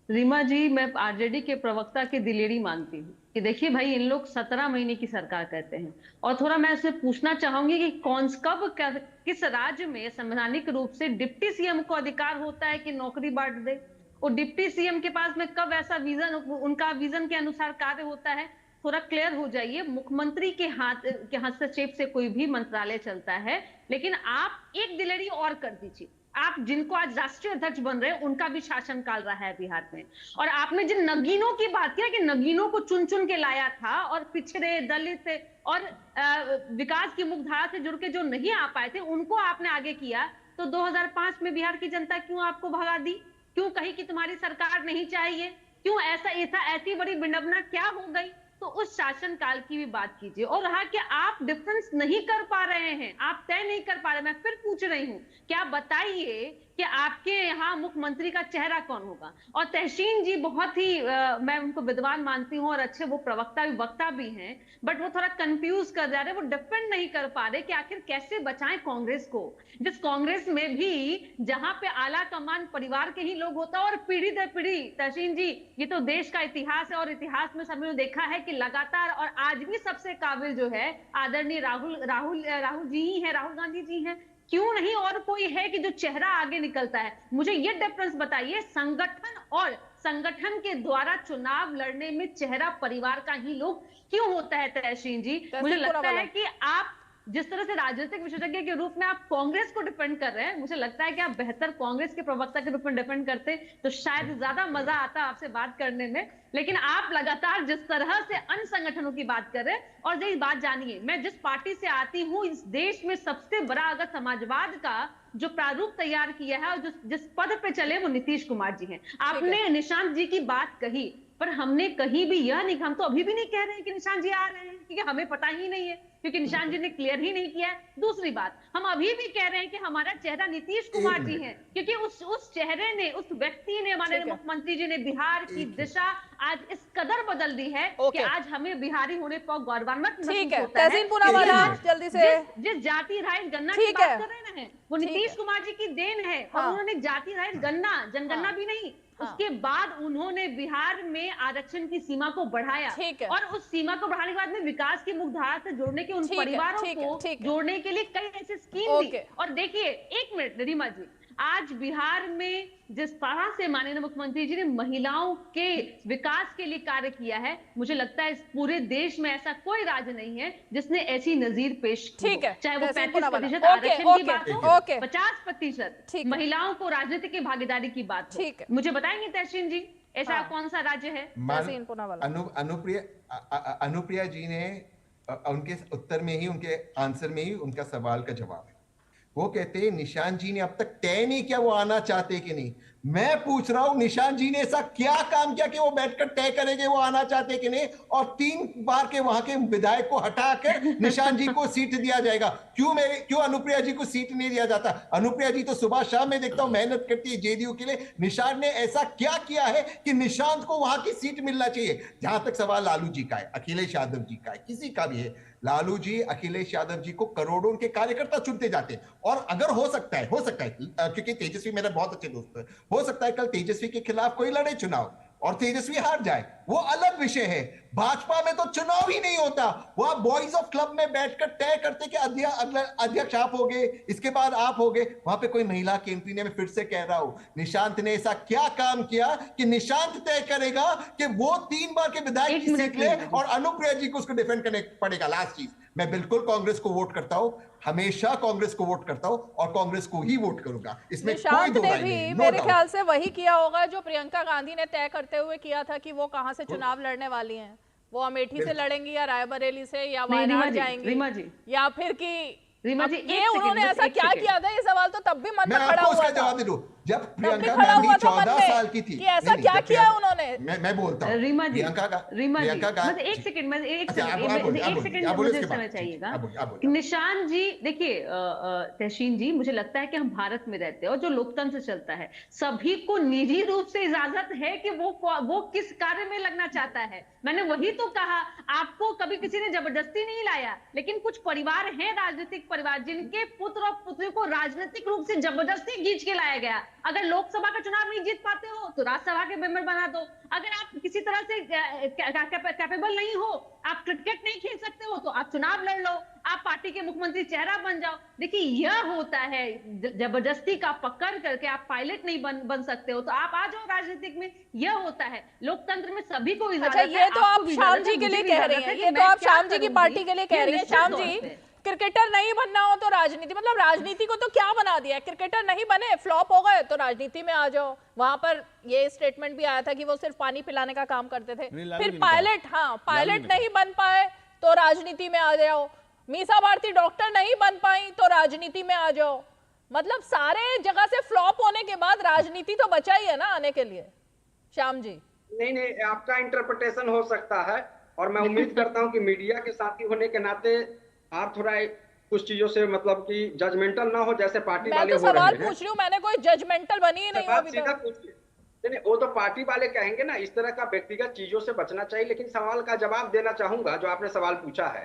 रीमा जी, मैं आरजेडी के प्रवक्ता की दिलेरी मानती हूँ कि देखिए भाई, इन लोग 17 महीने की सरकार कहते हैं, और थोड़ा मैं इससे पूछना चाहूंगी कि किस राज्य में संवैधानिक रूप से डिप्टी सीएम को अधिकार होता है कि नौकरी बांट दे, और डिप्टी सीएम के पास में कब ऐसा विजन, उनका विजन के अनुसार कार्य होता है? थोड़ा क्लियर हो जाइए। मुख्यमंत्री के हस्तक्षेप से कोई भी मंत्रालय चलता है, लेकिन आप एक दिलेरी और कर दीजिए। आप जिनको आज राष्ट्रीय अध्यक्ष बन रहे हैं, उनका भी शासनकाल रहा है बिहार में, और आपने जिन नगीनों की बात किया कि नगीनों को चुन चुन के लाया था, और पिछड़े, दलित और विकास की मुख्यधारा से जुड़ के जो नहीं आ पाए थे, उनको आपने आगे किया। तो 2005 में बिहार की जनता क्यों आपको भगा दी? क्यों कही कि तुम्हारी सरकार नहीं चाहिए? क्यों ऐसी बड़ी विडंबना क्या हो गई? तो उस शासनकाल की भी बात कीजिए। और रहा कि आप डिफरेंस नहीं कर पा रहे हैं, आप तय नहीं कर पा रहे, मैं फिर पूछ रही हूँ, क्या बताइए कि आपके यहाँ मुख्यमंत्री का चेहरा कौन होगा? और तहसीन जी बहुत ही मैं उनको विद्वान मानती हूँ और अच्छे वो वक्ता भी हैं, बट वो थोड़ा कंफ्यूज कर जा रहे हैं, वो डिफेंड नहीं कर पा रहे कि आखिर कैसे बचाएं कांग्रेस को, जिस कांग्रेस में भी जहां पे आला कमान परिवार के ही लोग होता है, और पीढ़ी दर पीढ़ी। तहसीन जी, ये तो देश का इतिहास है, और इतिहास में सबने देखा है कि लगातार, और आज भी सबसे काबिल जो है आदरणीय राहुल जी ही है, राहुल गांधी जी हैं। क्यों नहीं और कोई है कि जो चेहरा आगे निकलता है? मुझे ये डिफरेंस बताइए, संगठन और संगठन के द्वारा चुनाव लड़ने में चेहरा परिवार का ही लोग क्यों होता है? तहसीन जी, मुझे लगता है कि आप जिस तरह से राजनीतिक विशेषज्ञ के रूप में आप कांग्रेस को डिफेंड कर रहे हैं, मुझे लगता है कि आप बेहतर कांग्रेस के प्रवक्ता के रूप में डिफेंड करते तो शायद ज्यादा मजा आता आपसे बात करने में। लेकिन आप लगातार जिस तरह से अन्य संगठनों की बात कर रहे हैं, और यही बात जानिए, मैं जिस पार्टी से आती हूँ, इस देश में सबसे बड़ा अगर समाजवाद का जो प्रारूप तैयार किया है और जिस पद पे चले, वो नीतीश कुमार जी हैं। आपने निशांत जी की बात कही, पर हमने कहीं भी यह नहीं, हम तो अभी भी नहीं कह रहे हैं कि निशांत जी आ रहे हैं, क्योंकि हमें पता ही नहीं है, क्योंकि निशांत जी ने क्लियर ही नहीं किया है। दूसरी बात, हम अभी भी कह रहे हैं कि हमारा चेहरा नीतीश कुमार जी हैं, क्योंकि उस चेहरे ने, उस व्यक्ति ने, हमारे मुख्यमंत्री जी ने बिहार की दिशा आज इस कदर बदल दी है कि आज हमें बिहारी होने पर गौरवान्वित महसूस होता है। जल्दी से जिस जाति रहित गन्ना की बात कर रहे हैं, वो नीतीश कुमार जी की देन है, और उन्होंने जाति रहित गन्ना, जनगणना भी नहीं, उसके बाद उन्होंने बिहार में आरक्षण की सीमा को बढ़ाया, और उस सीमा को बढ़ाने के बाद में विकास की मुख्यधारा से जोड़ने के उन परिवारों को जोड़ने के लिए कई ऐसे स्कीम दी। और देखिए, एक मिनट रीमा जी, आज बिहार में जिस तरह से माननीय मुख्यमंत्री जी ने महिलाओं के विकास के लिए कार्य किया है, मुझे लगता है इस पूरे देश में ऐसा कोई राज्य नहीं है जिसने ऐसी नजीर पेश की हो। चाहे वो 35% आरक्षण की बात हो, 50% महिलाओं को राजनीति की भागीदारी की बात हो। मुझे बताएंगे तहसीन जी, ऐसा कौन सा राज्य है? अनुप्रिया जी ने उनके उत्तर में ही, उनके आंसर में ही उनका सवाल का जवाब है। वो कहते हैं निशांत जी ने अब तक तय नहीं किया वो आना चाहते कि नहीं। मैं पूछ रहा हूं निशांत जी ने ऐसा क्या काम किया कि वो बैठकर तय करेंगे वो आना चाहते कि नहीं, और 3 बार के वहां के विधायक को हटाकर निशांत जी को सीट दिया जाएगा। क्यों अनुप्रिया जी को सीट नहीं दिया जाता? अनुप्रिया जी तो सुबह शाम में देखता हूं मेहनत करती है जेडीयू के लिए। निशांत ने ऐसा क्या किया है कि निशांत को वहां की सीट मिलना चाहिए? जहां तक सवाल लालू जी का है, अखिलेश यादव जी का है, किसी का भी है, लालू जी अखिलेश यादव जी को करोड़ों के कार्यकर्ता चुनते जाते हैं। और अगर हो सकता है क्योंकि तेजस्वी मेरा बहुत अच्छे दोस्त है, हो सकता है कल तेजस्वी के खिलाफ कोई लड़े चुनाव और तेजस्वी हार जाए, वो अलग विषय है। भाजपा में तो चुनाव ही नहीं होता, वहां बॉयज ऑफ क्लब में बैठकर तय करते कि अध्यक्ष आप होगे, इसके बाद आप होगे। वहां पे कोई महिला की एंट्री ने, मैं फिर से कह रहा हूं, निशांत ने ऐसा क्या काम किया कि निशांत तय करेगा कि वो 3 बार के विधायक की सीट ले और अनुप्रिया जी को उसको डिफेंड करने पड़ेगा। लास्ट चीज, मैं बिल्कुल कांग्रेस को वोट करता हूं, हमेशा कांग्रेस को वोट करता हूं और कांग्रेस को ही वोट करूंगा, इसमें कोई दो राय नहीं। मेरे ख्याल से वही किया होगा जो प्रियंका गांधी ने तय करते हुए किया था कि वो कहां से चुनाव लड़ने वाली हैं। वो अमेठी से लड़ेंगी या रायबरेली से या वायनाड जाएंगी या फिर कि रीमा जी ये उन्होंने ऐसा क्या किया था? ये सवाल तो तब भी मन में खड़ा हुआ था। जवाब दे दूं, जब प्रियंका गांधी 14 साल की थी, कि ऐसा क्या किया उन्होंने? मैं बोलता हूं रीमा जी, प्रियंका गांधी एक सेकंड मुझे समय चाहिएगा। निशांत जी देखिए, तहसीन जी, मुझे लगता है कि हम भारत में रहते हैं और जो लोकतंत्र चलता है, सभी को निजी रूप से इजाजत है कि वो किस कार्य में लगना चाहता है। मैंने वही तो कहा, आपको कभी किसी ने जबरदस्ती नहीं लाया, लेकिन कुछ परिवार हैं, राजनीतिक परिवार, जिनके पुत्र और पुत्री को राजनीतिक रूप से जबरदस्ती खींच के लाया गया। अगर लोकसभा का चुनाव नहीं जीत पाते हो तो राज्यसभा के मेंबर बना दो। अगर आप किसी तरह से कैपेबल नहीं हो, आप क्रिकेट नहीं खेल सकते हो, तो आप चुनाव लड़ लो, आप पार्टी के मुख्यमंत्री चेहरा बन जाओ। देखिए, यह होता है जबरदस्ती का पकड़ करके आप पायलट नहीं बन सकते हो तो आप आ जाओ राजनीतिक में। यह होता है लोकतंत्र में, सभी को इजाजत है। ये तो आप श्याम जी के लिए कह रही हैं, ये तो आप श्याम जी की पार्टी के लिए कह रही हैं। श्याम जी, क्रिकेटर नहीं बनना हो तो राजनीति, मतलब राजनीति को तो क्या बना दिया? क्रिकेटर नहीं बने, फ्लॉप हो गए तो राजनीति में आ जाओ। वहां पर ये स्टेटमेंट भी आया था कि वो सिर्फ पानी पिलाने का काम करते थे। फिर पायलट नहीं बन पाए तो राजनीति में आ जाओ। मीसा भारती डॉक्टर नहीं बन पाई तो राजनीति में आ जाओ। मतलब सारे जगह से फ्लॉप होने के बाद राजनीति तो बचा ही है ना आने के लिए। श्याम जी, नहीं, आपका इंटरप्रिटेशन हो सकता है और मैं उम्मीद करता हूं कि मीडिया के साथी होने के नाते आप थोड़ा कुछ चीजों से मतलब कि जजमेंटल ना हो, जैसे पार्टी वाले हो रहे हैं। मैं तो सवाल पूछ रही हूं, मैंने कोई जजमेंटल बनी ही नहीं अभी तक। नहीं, वो तो पार्टी वाले कहेंगे ना, इस तरह का व्यक्तिगत चीजों से बचना चाहिए। लेकिन सवाल का जवाब देना चाहूंगा, जो आपने सवाल पूछा है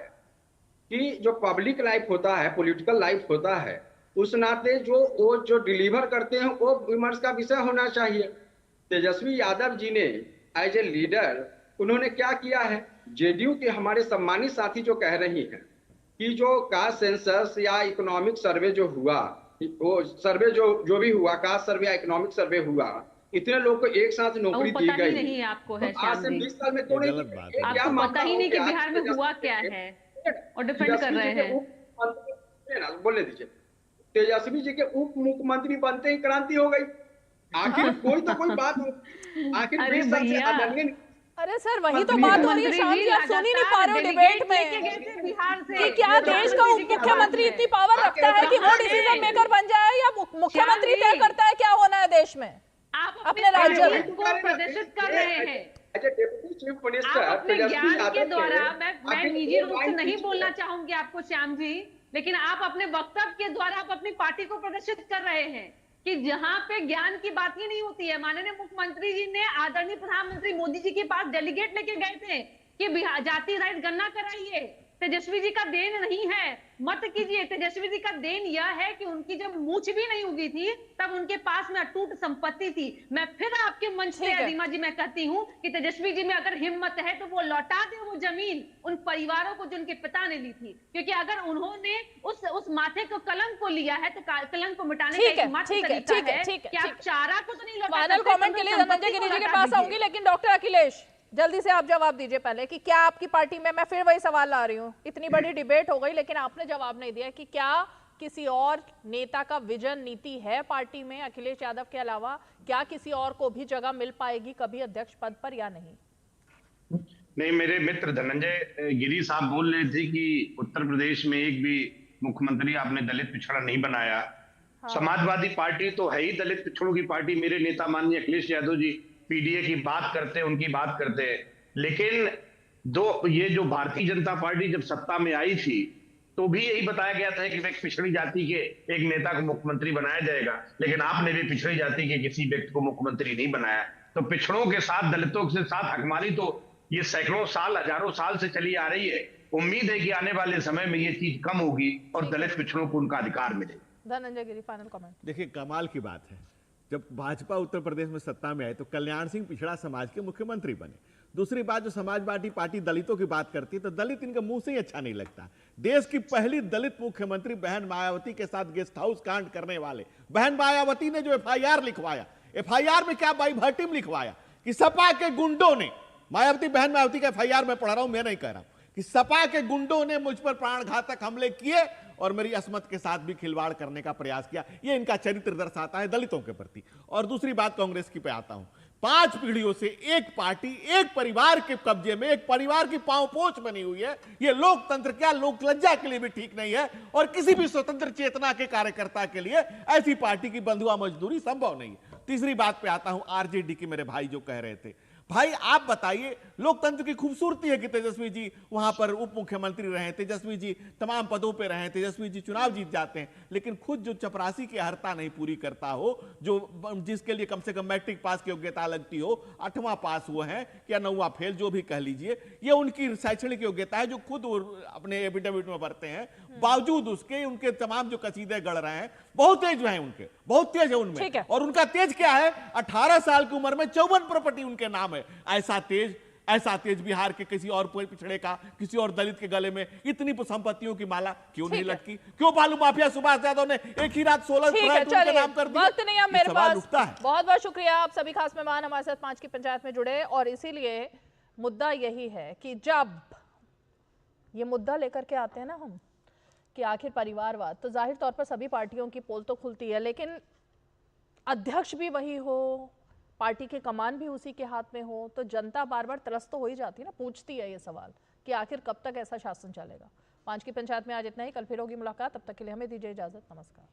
कि जो पब्लिक लाइफ होता है, पॉलिटिकल लाइफ होता है, उस नाते जो डिलीवर करते हैं वो विमर्श का विषय होना चाहिए। तेजस्वी यादव जी ने एज ए लीडर उन्होंने क्या किया है? जेडीयू के हमारे सम्मानित साथी जो कह रही हैं कि जो कास्ट सेंसस या इकोनॉमिक सर्वे जो हुआ, वो सर्वे जो भी हुआ, कास्ट सर्वे या इकोनॉमिक सर्वे हुआ, इतने लोग को एक साथ नौकरी दी गई। नहीं आपको है आज से 20 साल में तो नहीं, आपको पता ही नहीं कि बिहार में हुआ क्या है और डिफेंड कर रहे हैं। बोलने दीजिए, तेजस्वी जी के उप मुख्यमंत्री बनते ही क्रांति हो गई। आखिर कोई तो कोई बात हो, आखिर 20 साल से आदरणीय। अरे सर, वही तो बात हो रही है श्याम जी, आप सुन ही नहीं पा रहे हो डिबेट में कि क्या देश का उप मुख्यमंत्री इतनी पावर रखता है कि वो डिसीजन मेकर बन जाए, या मुख्यमंत्री तय करता है क्या होना है देश में? आप अपने राज्य में प्रदर्शित कर रहे हैं। अच्छा, डेप्यूटी चीफ मिनिस्टर अपने ज्ञान के द्वारा, मैं निजी रूप से नहीं बोलना चाहूंगी आपको श्याम जी, लेकिन आप अपने वक्तव्य के द्वारा आप अपनी पार्टी को प्रदर्शित कर रहे हैं कि जहां पे ज्ञान की बात ही नहीं होती है। माननीय मुख्यमंत्री जी ने आदरणीय प्रधानमंत्री मोदी जी के पास डेलीगेट लेके गए थे कि जाति राइट गणना कराइए। तेजस्वी जी का देन नहीं है, मत कीजिए। तेजस्वी जी का देन यह है कि उनकी जब मूछ भी नहीं उगी थी तब उनके पास में अटूट संपत्ति थी। मैं फिर आपके मंच से रीमा जी मैं कहती हूँ कि तेजस्वी जी में अगर हिम्मत है तो वो लौटा दे वो जमीन उन परिवारों को जो उनके पिता ने ली थी, क्योंकि अगर उन्होंने उस माथे को कलंक को लिया है तो कलंक को मिटाने का एकमात्र तरीका है कि आप चारा को तो नहीं लौटा। फाइनल कमेंट के लिए धनंजय गिरी जी के पास आऊंगी, लेकिन डॉक्टर अखिलेश जल्दी से आप जवाब दीजिए पहले कि क्या आपकी पार्टी में, मैं फिर वही सवाल ला रही हूँ, इतनी बड़ी डिबेट हो गई लेकिन आपने जवाब नहीं दिया कि क्या किसी और नेता का विजन नीति है पार्टी में अखिलेश यादव के अलावा? क्या किसी और को भी जगह मिल पाएगी कभी अध्यक्ष पद पर या नहीं? नहीं, मेरे मित्र धनंजय गिरी साहब बोल रहे थे कि उत्तर प्रदेश में एक भी मुख्यमंत्री आपने दलित पिछड़ा नहीं बनाया। समाजवादी पार्टी तो है ही दलित पिछड़ों की पार्टी। मेरे नेता माननीय अखिलेश यादव जी पीडीए की बात करते हैं, उनकी बात करते हैं, लेकिन ये जो भारतीय जनता पार्टी जब सत्ता में आई थी तो भी यही बताया गया था कि एक पिछड़ी जाति के एक नेता को मुख्यमंत्री बनाया जाएगा, लेकिन आपने भी पिछड़ी जाति के किसी व्यक्ति को मुख्यमंत्री नहीं बनाया। तो पिछड़ों के साथ, दलितों के साथ हकमारी तो ये सैकड़ों साल, हजारों साल से चली आ रही है। उम्मीद है कि आने वाले समय में ये चीज कम होगी और दलित पिछड़ों को उनका अधिकार मिलेगा। धनंजय गिरी, फाइनल कमेंट। देखिए, कमाल की बात है, जब भाजपा उत्तर प्रदेश में सत्ता में आए तो कल्याण सिंह पिछड़ा समाज के मुख्यमंत्री बने। दूसरी बात, जो समाजवादी पार्टी दलितों की बात करती है तो दलित इनके मुंह से ही अच्छा नहीं लगता। देश की पहली दलित मुख्यमंत्री बहन मायावती के साथ गेस्ट हाउस कांड करने वाले बहन मायावती ने जो एफआईआर लिखवाया, एफआईआर में क्या बाई भर्टिम लिखवाया कि सपा के गुंडों ने, बहन मायावती का एफआईआर मैं पढ़ रहा हूं, मैं नहीं कह रहा हूं, कि सपा के गुंडों ने मुझ पर प्राणघातक हमले किए और मेरी अस्मत के साथ भी खिलवाड़ करने का प्रयास किया। ये इनका चरित्र दर्शाता है दलितों के प्रति। और दूसरी बात, कांग्रेस की पे आता हूं, 5 पीढ़ियों से एक पार्टी, एक परिवार के कब्जे में, एक परिवार की पांवपोछ बनी हुई है। ये लोकतंत्र क्या, लोक लज्जा के लिए भी ठीक नहीं है और किसी भी स्वतंत्र चेतना के कार्यकर्ता के लिए ऐसी पार्टी की बंधुआ मजदूरी संभव नहीं है। तीसरी बात पे आता हूं, आरजेडी की मेरे भाई जो कह रहे थे, भाई आप बताइए, लोकतंत्र की खूबसूरती है कि तेजस्वी जी वहां पर उप मुख्यमंत्री रहे, तेजस्वी जी तमाम पदों पे रहे, तेजस्वी जी चुनाव जीत जाते हैं, लेकिन खुद जो चपरासी की अर्हता नहीं पूरी करता हो, जो जिसके लिए कम से कम मैट्रिक पास की योग्यता लगती हो, 8वां पास हुए हैं या 9वां फेल, जो भी कह लीजिए, ये उनकी शैक्षणिक योग्यता है जो खुद अपने एफिडेविट में भरते हैं। बावजूद उसके उनके तमाम जो कसीदे गढ़ रहे हैं, बहुत तेज हैं उनके, बहुत तेज है उनमें। और उनका तेज क्या है, 18 साल की उम्र में 54 प्रॉपर्टी उनके नाम है। ऐसा तेज बिहार के किसी और पिछड़े का, किसी और दलित के गले में इतनी संपत्तियों की माला क्यों नहीं लटकी? क्यों बालू माफिया सुभाष यादव ने एक ही रात 16 उनके नाम कर दिया? वक्त नहीं है मेरे पास। बहुत बहुत शुक्रिया, आप सभी खास मेहमान हमारे साथ 5 की पंचायत में जुड़े। और इसीलिए मुद्दा यही है कि जब ये मुद्दा लेकर के आते हैं ना हम कि आखिर परिवारवाद, तो जाहिर तौर पर सभी पार्टियों की पोल तो खुलती है, लेकिन अध्यक्ष भी वही हो, पार्टी के कमान भी उसी के हाथ में हो, तो जनता बार बार त्रस्त तो हो ही जाती है ना, पूछती है ये सवाल कि आखिर कब तक ऐसा शासन चलेगा। 5 की पंचायत में आज इतना ही, कल फिर होगी मुलाकात, तब तक के लिए हमें दीजिए इजाजत, नमस्कार।